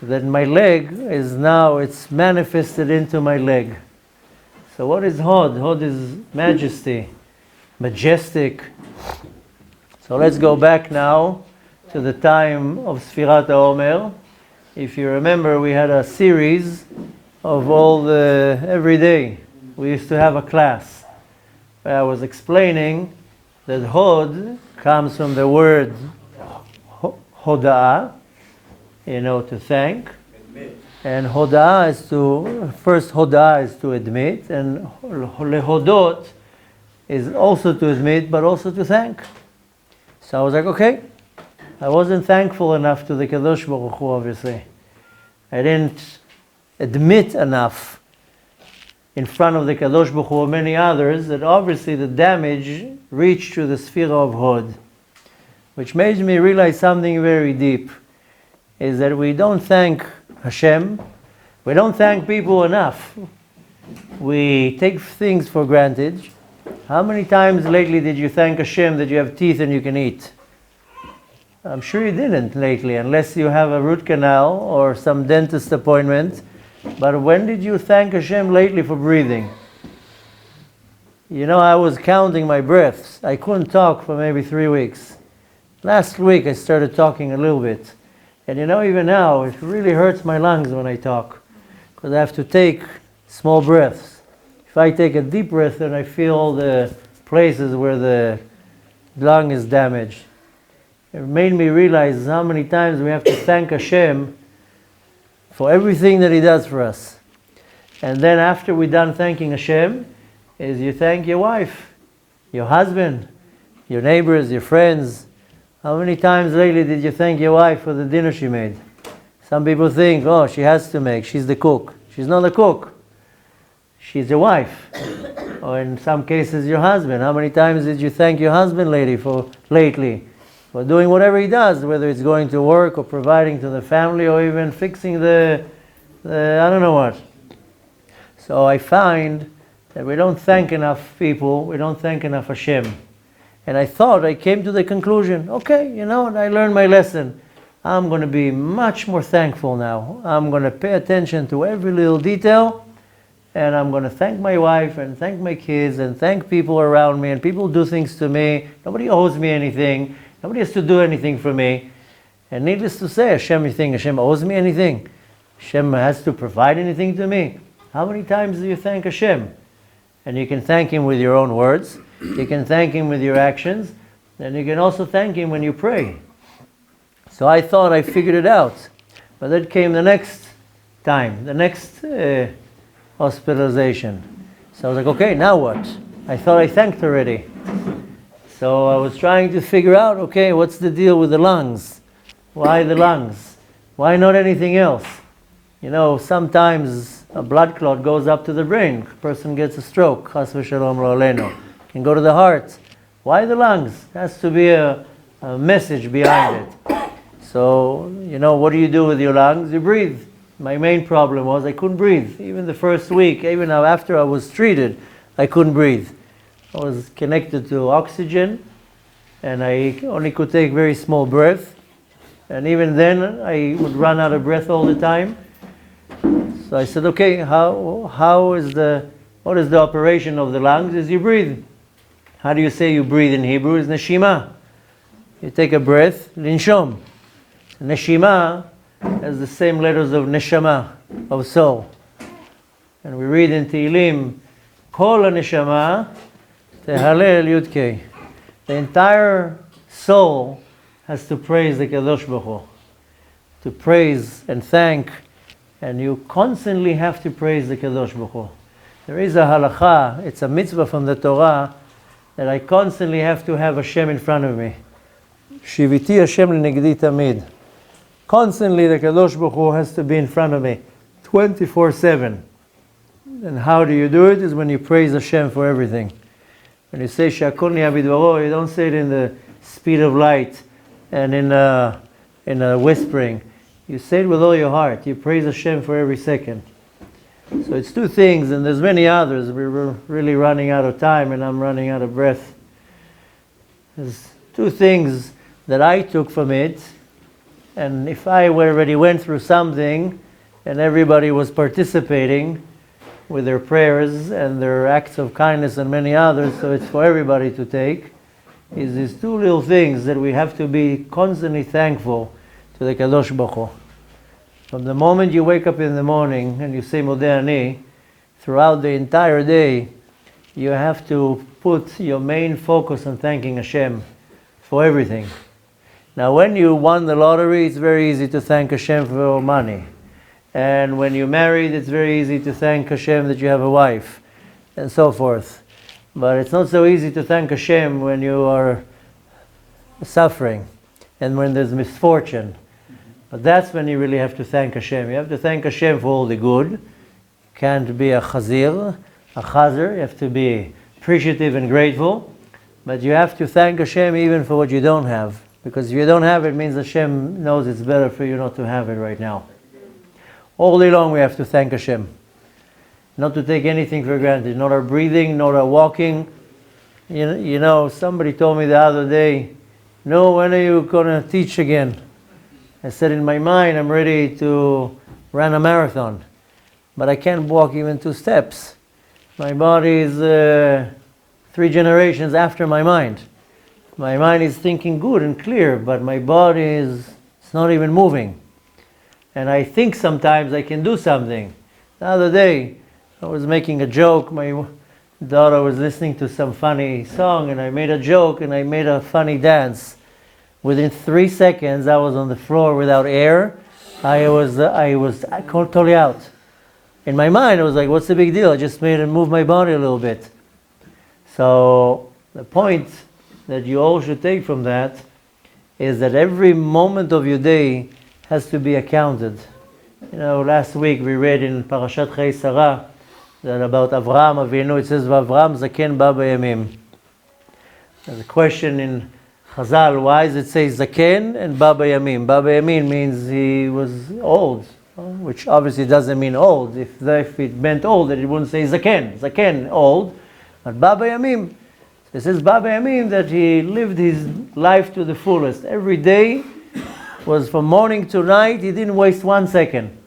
that my leg is now, it's manifested into my leg. So what is Hod? Hod is majesty, majestic. So let's go back now to the time of Sfirat HaOmer. If you remember, we had a series of every day. We used to have a class where I was explaining that Hod comes from the word Hoda'ah, to thank. And Hoda'ah is Hoda'ah is to admit, and Lehodot is also to admit, but also to thank. So I was like, okay, I wasn't thankful enough to the Kadosh Baruch Hu, obviously. I didn't admit enough in front of the Kadosh Baruch Hu or many others that obviously the damage reached to the sphere of Hod. Which made me realize something very deep, is that we don't thank Hashem, we don't thank people enough. We take things for granted. How many times lately did you thank Hashem that you have teeth and you can eat? I'm sure you didn't lately, unless you have a root canal or some dentist appointment. But when did you thank Hashem lately for breathing? I was counting my breaths. I couldn't talk for maybe 3 weeks. Last week I started talking a little bit. And even now, it really hurts my lungs when I talk, because I have to take small breaths. If I take a deep breath, then I feel the places where the lung is damaged. It made me realize how many times we have to thank Hashem for everything that He does for us. And then after we're done thanking Hashem, is you thank your wife, your husband, your neighbors, your friends. How many times lately did you thank your wife for the dinner she made? Some people think, oh, she has to make, she's the cook. She's not a cook. She's your wife. Or in some cases, your husband. How many times did you thank your husband lately for doing whatever he does, whether it's going to work or providing to the family or even fixing the I don't know what. So I find that we don't thank enough people, we don't thank enough Hashem. And I came to the conclusion, okay, I learned my lesson. I'm going to be much more thankful now. I'm going to pay attention to every little detail, and I'm going to thank my wife and thank my kids and thank people around me, and people do things to me. Nobody owes me anything. Nobody has to do anything for me. And needless to say, you think Hashem owes me anything? Hashem has to provide anything to me? How many times do you thank Hashem? And you can thank Him with your own words. You can thank Him with your actions. And you can also thank Him when you pray. So I thought I figured it out. But then came the next time, the next hospitalization. So I was like, okay, now what? I thought I thanked already. So I was trying to figure out, okay, what's the deal with the lungs? Why the lungs? Why not anything else? Sometimes a blood clot goes up to the brain. A person gets a stroke. Chas v'shalom lo aleinu. Can go to the heart. Why the lungs? There has to be a message behind it. So, what do you do with your lungs? You breathe. My main problem was I couldn't breathe. Even the first week, even after I was treated, I couldn't breathe. I was connected to oxygen, and I only could take very small breaths. And even then, I would run out of breath all the time. So I said, okay, what is the operation of the lungs? Is you breathe. How do you say you breathe in Hebrew? It's neshima. You take a breath, linshom. Neshima has the same letters of neshama, of soul. And we read in Tehillim, Kol HaNeshama Tehalel Yud-Kei. The entire soul has to praise the Kadosh Baruch Hu, to praise and thank, and you constantly have to praise the Kadosh Baruch Hu. There is a halacha, it's a mitzvah from the Torah, that I constantly have to have Hashem in front of me. Shiviti Hashem l'negdi tamid. Constantly the Kadosh Baruch Hu has to be in front of me, 24/7. And how do you do it? Is when you praise Hashem for everything. When you say Shakol Niya Bidvaro, you don't say it in the speed of light and in a whispering. You say it with all your heart. You praise Hashem for every second. So it's two things, and there's many others. We're really running out of time, and I'm running out of breath. There's two things that I took from it, and if I already went through something, and everybody was participating with their prayers and their acts of kindness and many others, so it's for everybody to take, is these two little things that we have to be constantly thankful to the Kadosh Baruch Hu. From the moment you wake up in the morning and you say Modeh Ani, throughout the entire day, you have to put your main focus on thanking Hashem for everything. Now when you won the lottery, it's very easy to thank Hashem for money. And when you're married, it's very easy to thank Hashem that you have a wife, and so forth. But it's not so easy to thank Hashem when you are suffering and when there's misfortune. But that's when you really have to thank Hashem. You have to thank Hashem for all the good. You can't be a chazer. You have to be appreciative and grateful. But you have to thank Hashem even for what you don't have. Because if you don't have it, it means Hashem knows it's better for you not to have it right now. All day long we have to thank Hashem. Not to take anything for granted. Not our breathing, not our walking. You know, somebody told me the other day, no, when are you going to teach again? I said in my mind, I'm ready to run a marathon. But I can't walk even 2 steps. My body is 3 generations after my mind. My mind is thinking good and clear, but my body is not even moving. And I think sometimes I can do something. The other day, I was making a joke. My daughter was listening to some funny song, and I made a joke, and I made a funny dance. Within 3 seconds, I was on the floor without air. I was totally out. In my mind, I was like, what's the big deal? I just made it move my body a little bit. So the point that you all should take from that is that every moment of your day has to be accounted. You know, last week we read in Parashat Chayei Sarah that about Avraham Avinu, it says, V'Avraham Zaken Ba B'Yamim. There's a question in Chazal, why does it say Zaken and Ba B'Yamim? Ba B'Yamim means he was old, which obviously doesn't mean old. If it meant old, then it wouldn't say Zaken. Zaken, old. But Ba B'Yamim, it says Ba B'Yamim that he lived his life to the fullest. Every day was from morning to night, he didn't waste 1 second.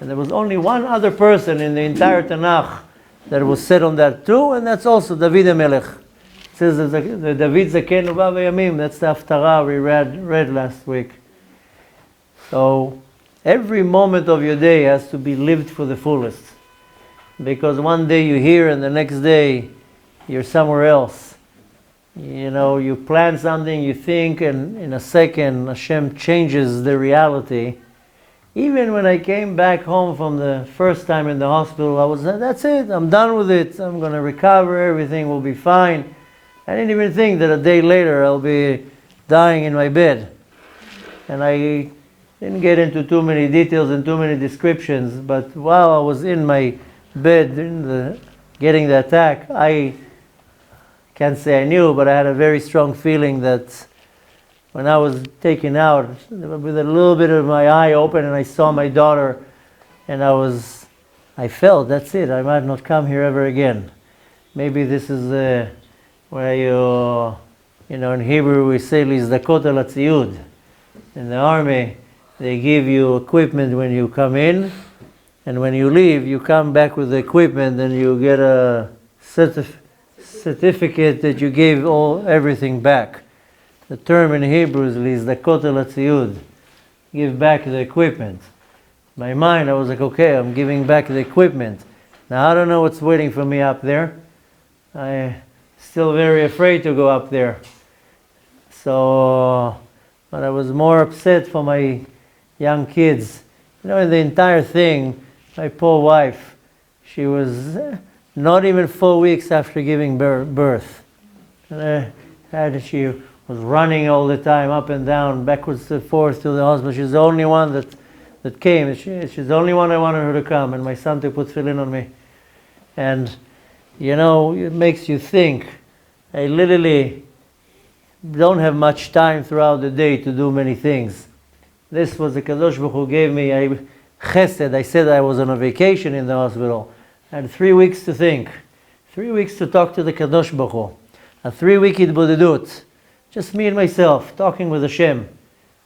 And there was only one other person in the entire Tanakh that was said on that too, and that's also David HaMelech. It says the David Zaken Uba V'Yamim, that's the Haftarah we read last week. So every moment of your day has to be lived for the fullest. Because one day you're here and the next day you're somewhere else. You know, you plan something, you think, and in a second Hashem changes the reality. Even when I came back home from the first time in the hospital, I was, that's it, I'm done with it, I'm going to recover, everything will be fine. I didn't even think that a day later I'll be dying in my bed. And I didn't get into too many details and too many descriptions, but while I was in my bed getting the attack, I can't say I knew, but I had a very strong feeling that when I was taken out, with a little bit of my eye open and I saw my daughter, and I felt, that's it, I might not come here ever again. Maybe this is where you know, in Hebrew we say, Lizdakot al hatziyud. In the army, they give you equipment when you come in, and when you leave, you come back with the equipment and you get a certificate that you gave everything back. The term in Hebrew is Lizdakot al hatziyud. give back the equipment. In my mind, I was like, okay, I'm giving back the equipment. Now, I don't know what's waiting for me up there. I'm still very afraid to go up there. So, but I was more upset for my young kids. In the entire thing, my poor wife, she was not even 4 weeks after giving birth. And she was running all the time, up and down, backwards and forth to the hospital. She's the only one that came. She's the only one I wanted her to come, and my son to put tefillin on me. And, it makes you think. I literally don't have much time throughout the day to do many things. This was the Kadosh Baruch Hu gave me a chesed. I said I was on a vacation in the hospital. I had 3 weeks to think. 3 weeks to talk to the Kadosh Baruch Hu. A 3-week hitbodedut. Just me and myself, talking with Hashem.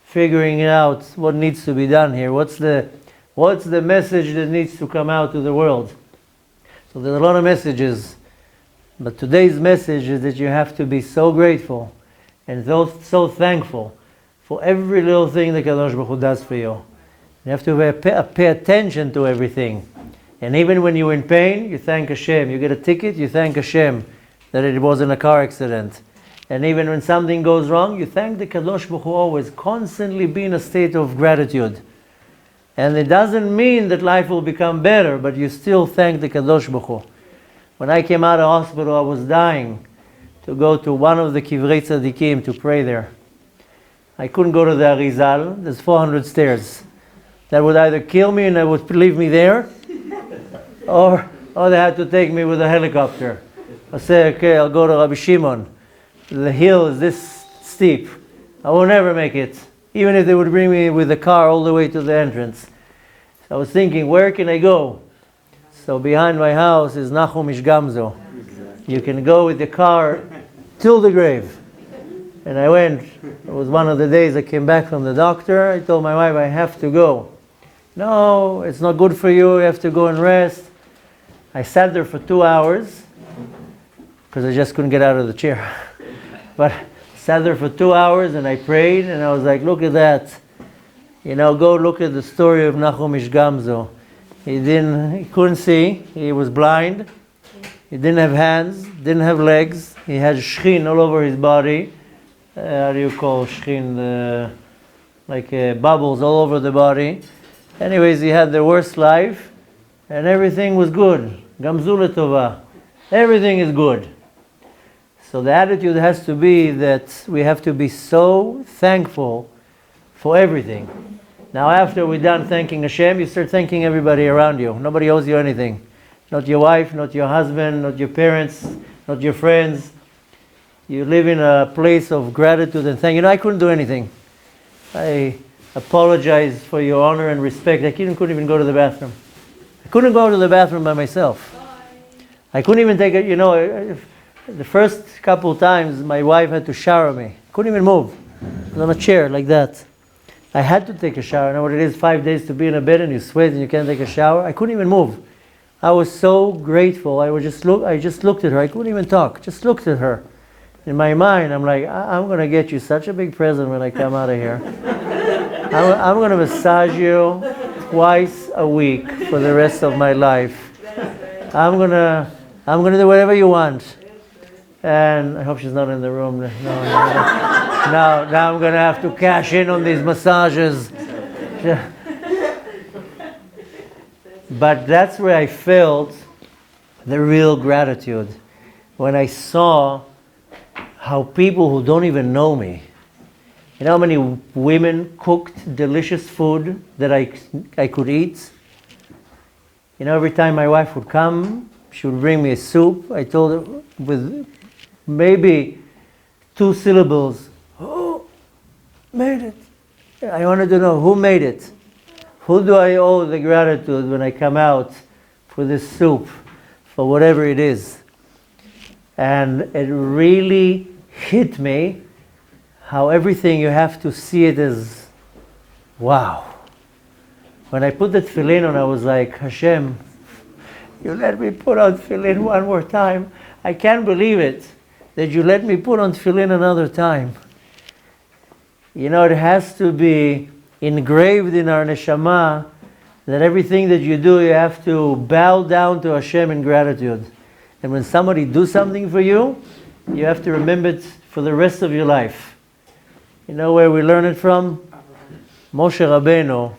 Figuring out what needs to be done here. What's the message that needs to come out to the world? So there's a lot of messages. But today's message is that you have to be so grateful and so thankful for every little thing the Kadosh Baruch Hu does for you. You have to pay attention to everything. And even when you're in pain, you thank Hashem. You get a ticket, you thank Hashem that it wasn't a car accident. And even when something goes wrong, you thank the Kadosh Baruch Hu always. Constantly be in a state of gratitude. And it doesn't mean that life will become better, but you still thank the Kadosh Baruch Hu. When I came out of hospital, I was dying to go to one of the Kivrei Tzadikim to pray there. I couldn't go to the Arizal. There's 400 stairs. That would either kill me and they would leave me there, or they had to take me with a helicopter. I said, okay, I'll go to Rabbi Shimon. The hill is this steep. I will never make it, even if they would bring me with the car all the way to the entrance. So I was thinking, where can I go? So behind my house is Nachum Ish Gamzo. You can go with the car till the grave. And I went. It was one of the days I came back from the doctor. I told my wife, I have to go. No, it's not good for you. You have to go and rest. I sat there for 2 hours because I just couldn't get out of the chair. But I sat there for 2 hours and I prayed and I was like, look at that. Go look at the story of Nachum Ish Gamzo. He couldn't see. He was blind. He didn't have hands, didn't have legs. He had shchin all over his body. How do you call shchin? Bubbles all over the body. Anyways, he had the worst life, and everything was good. Gamzu letova. Everything is good. So the attitude has to be that we have to be so thankful for everything. Now after we're done thanking Hashem, you start thanking everybody around you. Nobody owes you anything. Not your wife, not your husband, not your parents, not your friends. You live in a place of gratitude and thank. I couldn't do anything. I apologize for your honor and respect. I couldn't even go to the bathroom. I couldn't go to the bathroom by myself. I couldn't even take it. The first couple of times my wife had to shower me. I couldn't even move. I was on a chair like that. I had to take a shower. You know what it is, 5 days to be in a bed and you sweat and you can't take a shower? I couldn't even move. I was so grateful. I just looked at her. I couldn't even talk. Just looked at her. In my mind, I'm like, I'm going to get you such a big present when I come out of here. I'm going to massage you twice a week for the rest of my life. I'm going to do whatever you want. And I hope she's not in the room. Now I'm going to have to cash in on these massages. But that's where I felt the real gratitude. When I saw how people who don't even know me, how many women cooked delicious food that I could eat. Every time my wife would come, she would bring me a soup. I told her with maybe 2 syllables, who made it? I wanted to know who made it. Who do I owe the gratitude when I come out for this soup, for whatever it is? And it really hit me how everything you have to see it as, wow. When I put the tefillin on, I was like, Hashem, you let me put on tefillin one more time. I can't believe it that you let me put on tefillin another time. It has to be engraved in our neshama that everything that you do, you have to bow down to Hashem in gratitude. And when somebody do something for you, you have to remember it for the rest of your life. You know where we learn it from? Moshe Rabbeinu.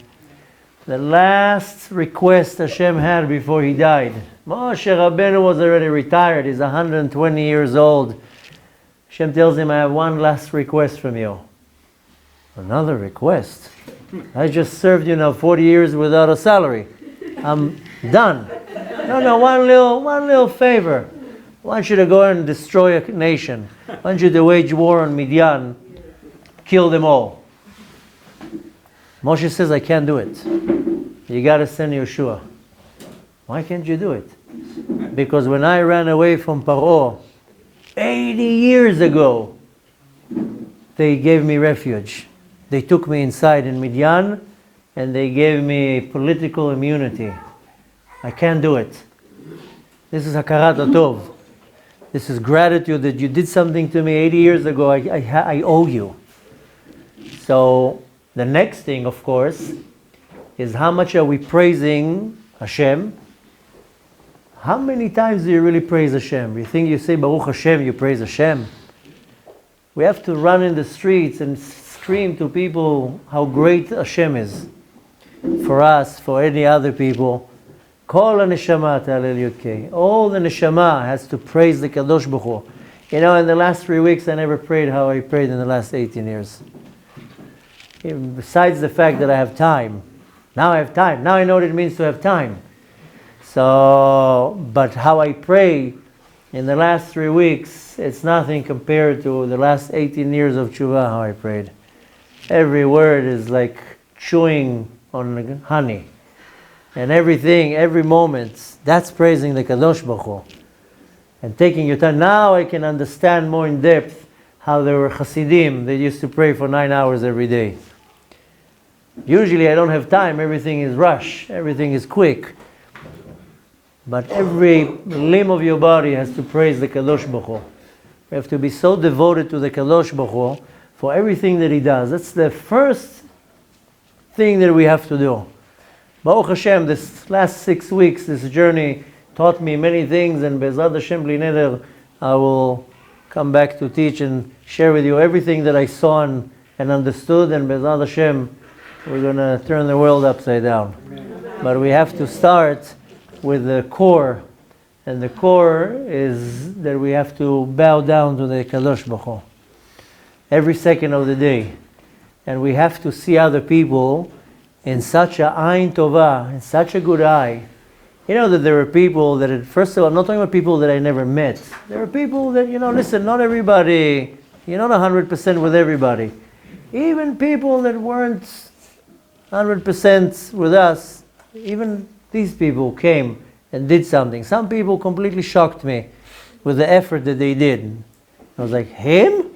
The last request Hashem had before he died. Moshe Rabbeinu was already retired. He's 120 years old. Hashem tells him, I have one last request from you. Another request? I just served you now 40 years without a salary. I'm done. No, one little favor. I want you to go and destroy a nation. I want you to wage war on Midian. Kill them all. Moshe says, I can't do it. You got to send Yeshua. Why can't you do it? Because when I ran away from Paro 80 years ago, they gave me refuge. They took me inside in Midian and they gave me political immunity. I can't do it. This is hakarat hatov. This is gratitude that you did something to me 80 years ago. I owe you. So the next thing, of course, is how much are we praising Hashem? How many times do you really praise Hashem? You think you say Baruch Hashem, you praise Hashem? We have to run in the streets and scream to people how great Hashem is. For us, for any other people. Kol ha-neshama ta'alel yudkei. All the neshama has to praise the Kadosh Baruch Hu. You know, in the last 3 weeks, I never prayed how I prayed in the last 18 years. Besides the fact that I have time. Now I have time. Now I know what it means to have time. So, but how I pray in the last 3 weeks, it's nothing compared to the last 18 years of tshuva, how I prayed. Every word is like chewing on honey. And everything, every moment, that's praising the Kadosh Baruch Hu. And taking your time. Now I can understand more in depth how there were Hasidim. They used to pray for 9 hours every day. Usually I don't have time. Everything is rush. Everything is quick. But every limb of your body has to praise the Kadosh Baruch Hu. We have to be so devoted to the Kadosh Baruch Hu for everything that He does. That's the first thing that we have to do. Baruch Hashem, this last 6 weeks, this journey taught me many things, and Be'ezrat Hashem Bli Neder, I will come back to teach and share with you everything that I saw and understood, and Be'ezrat Hashem, we're going to turn the world upside down. But we have to start with the core, and the core is that we have to bow down to the Kadosh Baruch Hu every second of the day. And we have to see other people in such a ayin tova, in such a good eye. You know that there are people that, first of all, I'm not talking about people that I never met. There are people that, listen, not everybody, you're not 100% with everybody. Even people that weren't 100% with us, even these people came and did something. Some people completely shocked me with the effort that they did. I was like, him?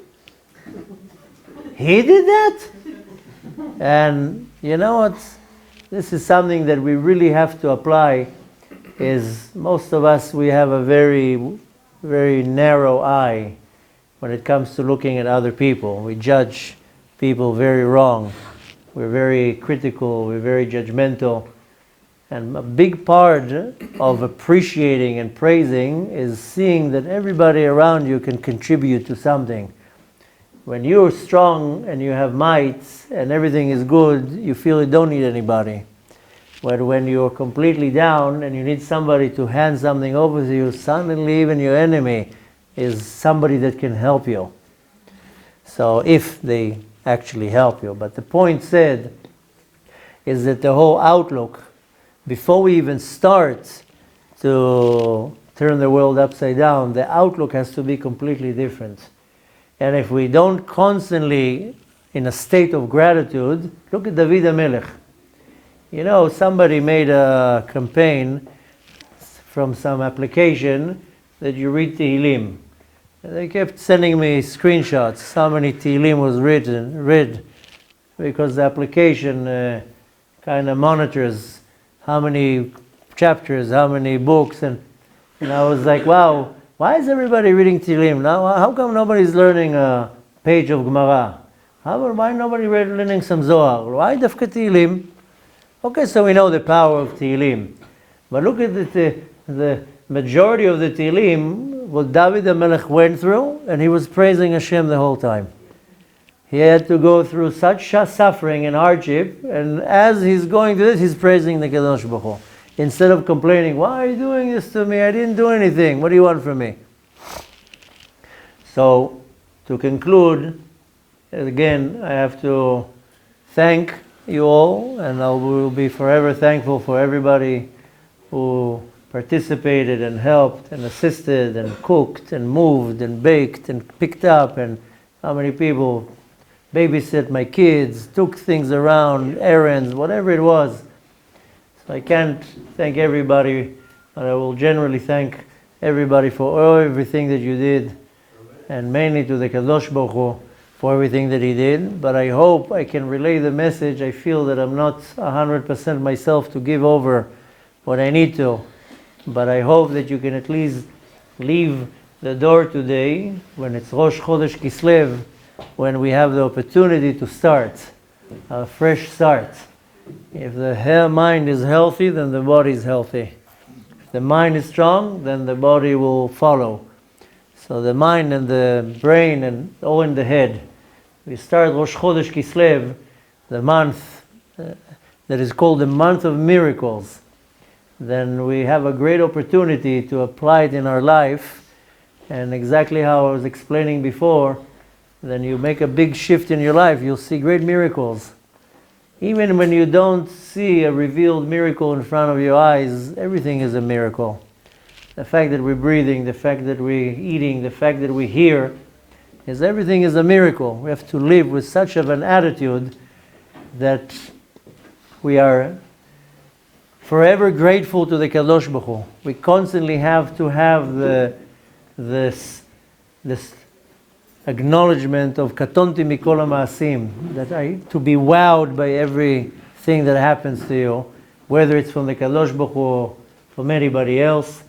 He did that? And you know what? This is something that we really have to apply. Is most of us, we have a very, very narrow eye when it comes to looking at other people. We judge people very wrong. We're very critical. We're very judgmental. And a big part of appreciating and praising is seeing that everybody around you can contribute to something. When you're strong and you have might and everything is good, you feel you don't need anybody. But when you're completely down and you need somebody to hand something over to you, suddenly even your enemy is somebody that can help you. So if they actually help you. But the point said is that the whole outlook, before we even start to turn the world upside down, the outlook has to be completely different. And if we don't constantly in a state of gratitude, look at David HaMelech. You know, somebody made a campaign from some application that you read Tehillim. And they kept sending me screenshots, how many Tehillim was read, because the application kind of monitors how many chapters, how many books, and I was like, wow, why is everybody reading Tehillim? Now, how come nobody's learning a page of Gemara Why nobody learning some Zohar? Why dafka Tehillim? Okay, so we know the power of Tehillim. But look at the majority of the Tehillim, what David HaMelech went through, and he was praising Hashem the whole time. He had to go through such suffering and hardship, and as he's going through this, he's praising the Kadosh Baruch Hu. Instead of complaining, why are you doing this to me? I didn't do anything. What do you want from me? So, to conclude, again, I have to thank you all, and I will be forever thankful for everybody who participated and helped and assisted and cooked and moved and baked and picked up, and how many people babysit my kids, took things around, errands, whatever it was. So I can't thank everybody, but I will generally thank everybody for everything that you did, and mainly to the Kadosh Baruch Hu for everything that he did. But I hope I can relay the message. I feel that I'm not 100% myself to give over what I need to, but I hope that you can at least leave the door today, when it's Rosh Chodesh Kislev, when we have the opportunity to start, a fresh start. If the mind is healthy, then the body is healthy. If the mind is strong, then the body will follow. So the mind and the brain and all in the head. We start Rosh Chodesh Kislev, the month that is called the month of miracles. Then we have a great opportunity to apply it in our life. And exactly how I was explaining before, then you make a big shift in your life, you'll see great miracles. Even when you don't see a revealed miracle in front of your eyes, everything is a miracle. The fact that we're breathing, the fact that we're eating, the fact that we're here, everything is a miracle. We have to live with such of an attitude that we are forever grateful to the Kadosh Baruch Hu. We constantly have to have this acknowledgement of katonti mikol ha'maasim, that to be wowed by everything that happens to you, whether it's from the Kadosh Baruch Hu or from anybody else.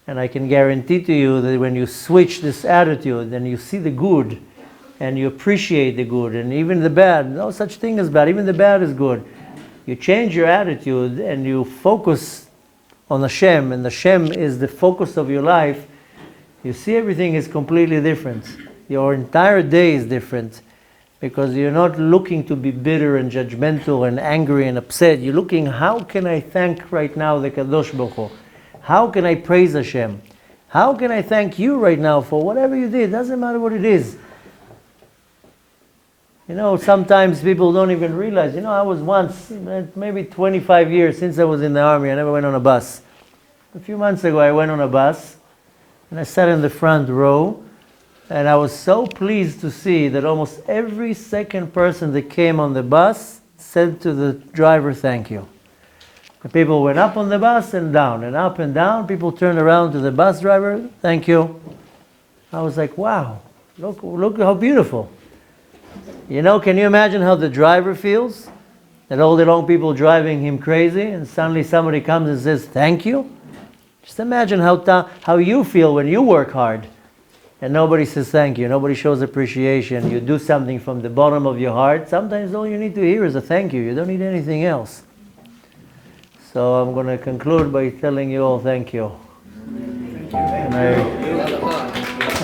And I can guarantee to you that when you switch this attitude and you see the good and you appreciate the good and even the bad, no such thing as bad, even the bad is good. You change your attitude and you focus on Hashem, and Hashem is the focus of your life, you see everything is completely different. Your entire day is different because you're not looking to be bitter and judgmental and angry and upset. You're looking, how can I thank right now the Kadosh Baruch Hu? How can I praise Hashem? How can I thank you right now for whatever you did? Doesn't matter what it is. Sometimes people don't even realize. I was once, maybe 25 years since I was in the army, I never went on a bus. A few months ago I went on a bus and I sat in the front row, and I was so pleased to see that almost every second person that came on the bus said to the driver, thank you. The people went up on the bus and down, and up and down. People turned around to the bus driver, thank you. I was like, wow, look how beautiful. Can you imagine how the driver feels? That all the long people driving him crazy, and suddenly somebody comes and says, thank you? Just imagine how you feel when you work hard, and nobody says thank you, nobody shows appreciation. You do something from the bottom of your heart. Sometimes all you need to hear is a thank you. You don't need anything else. So I'm going to conclude by telling you all thank you. Thank you. And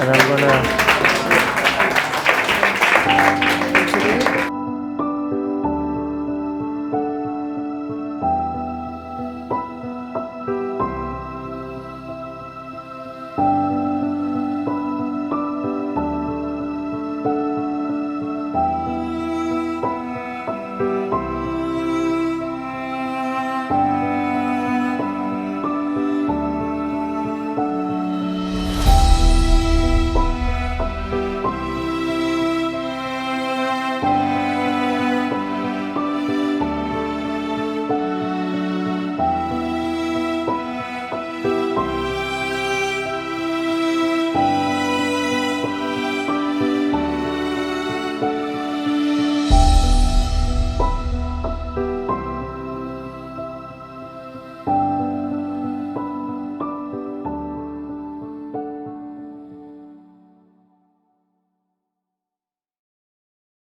I'm going to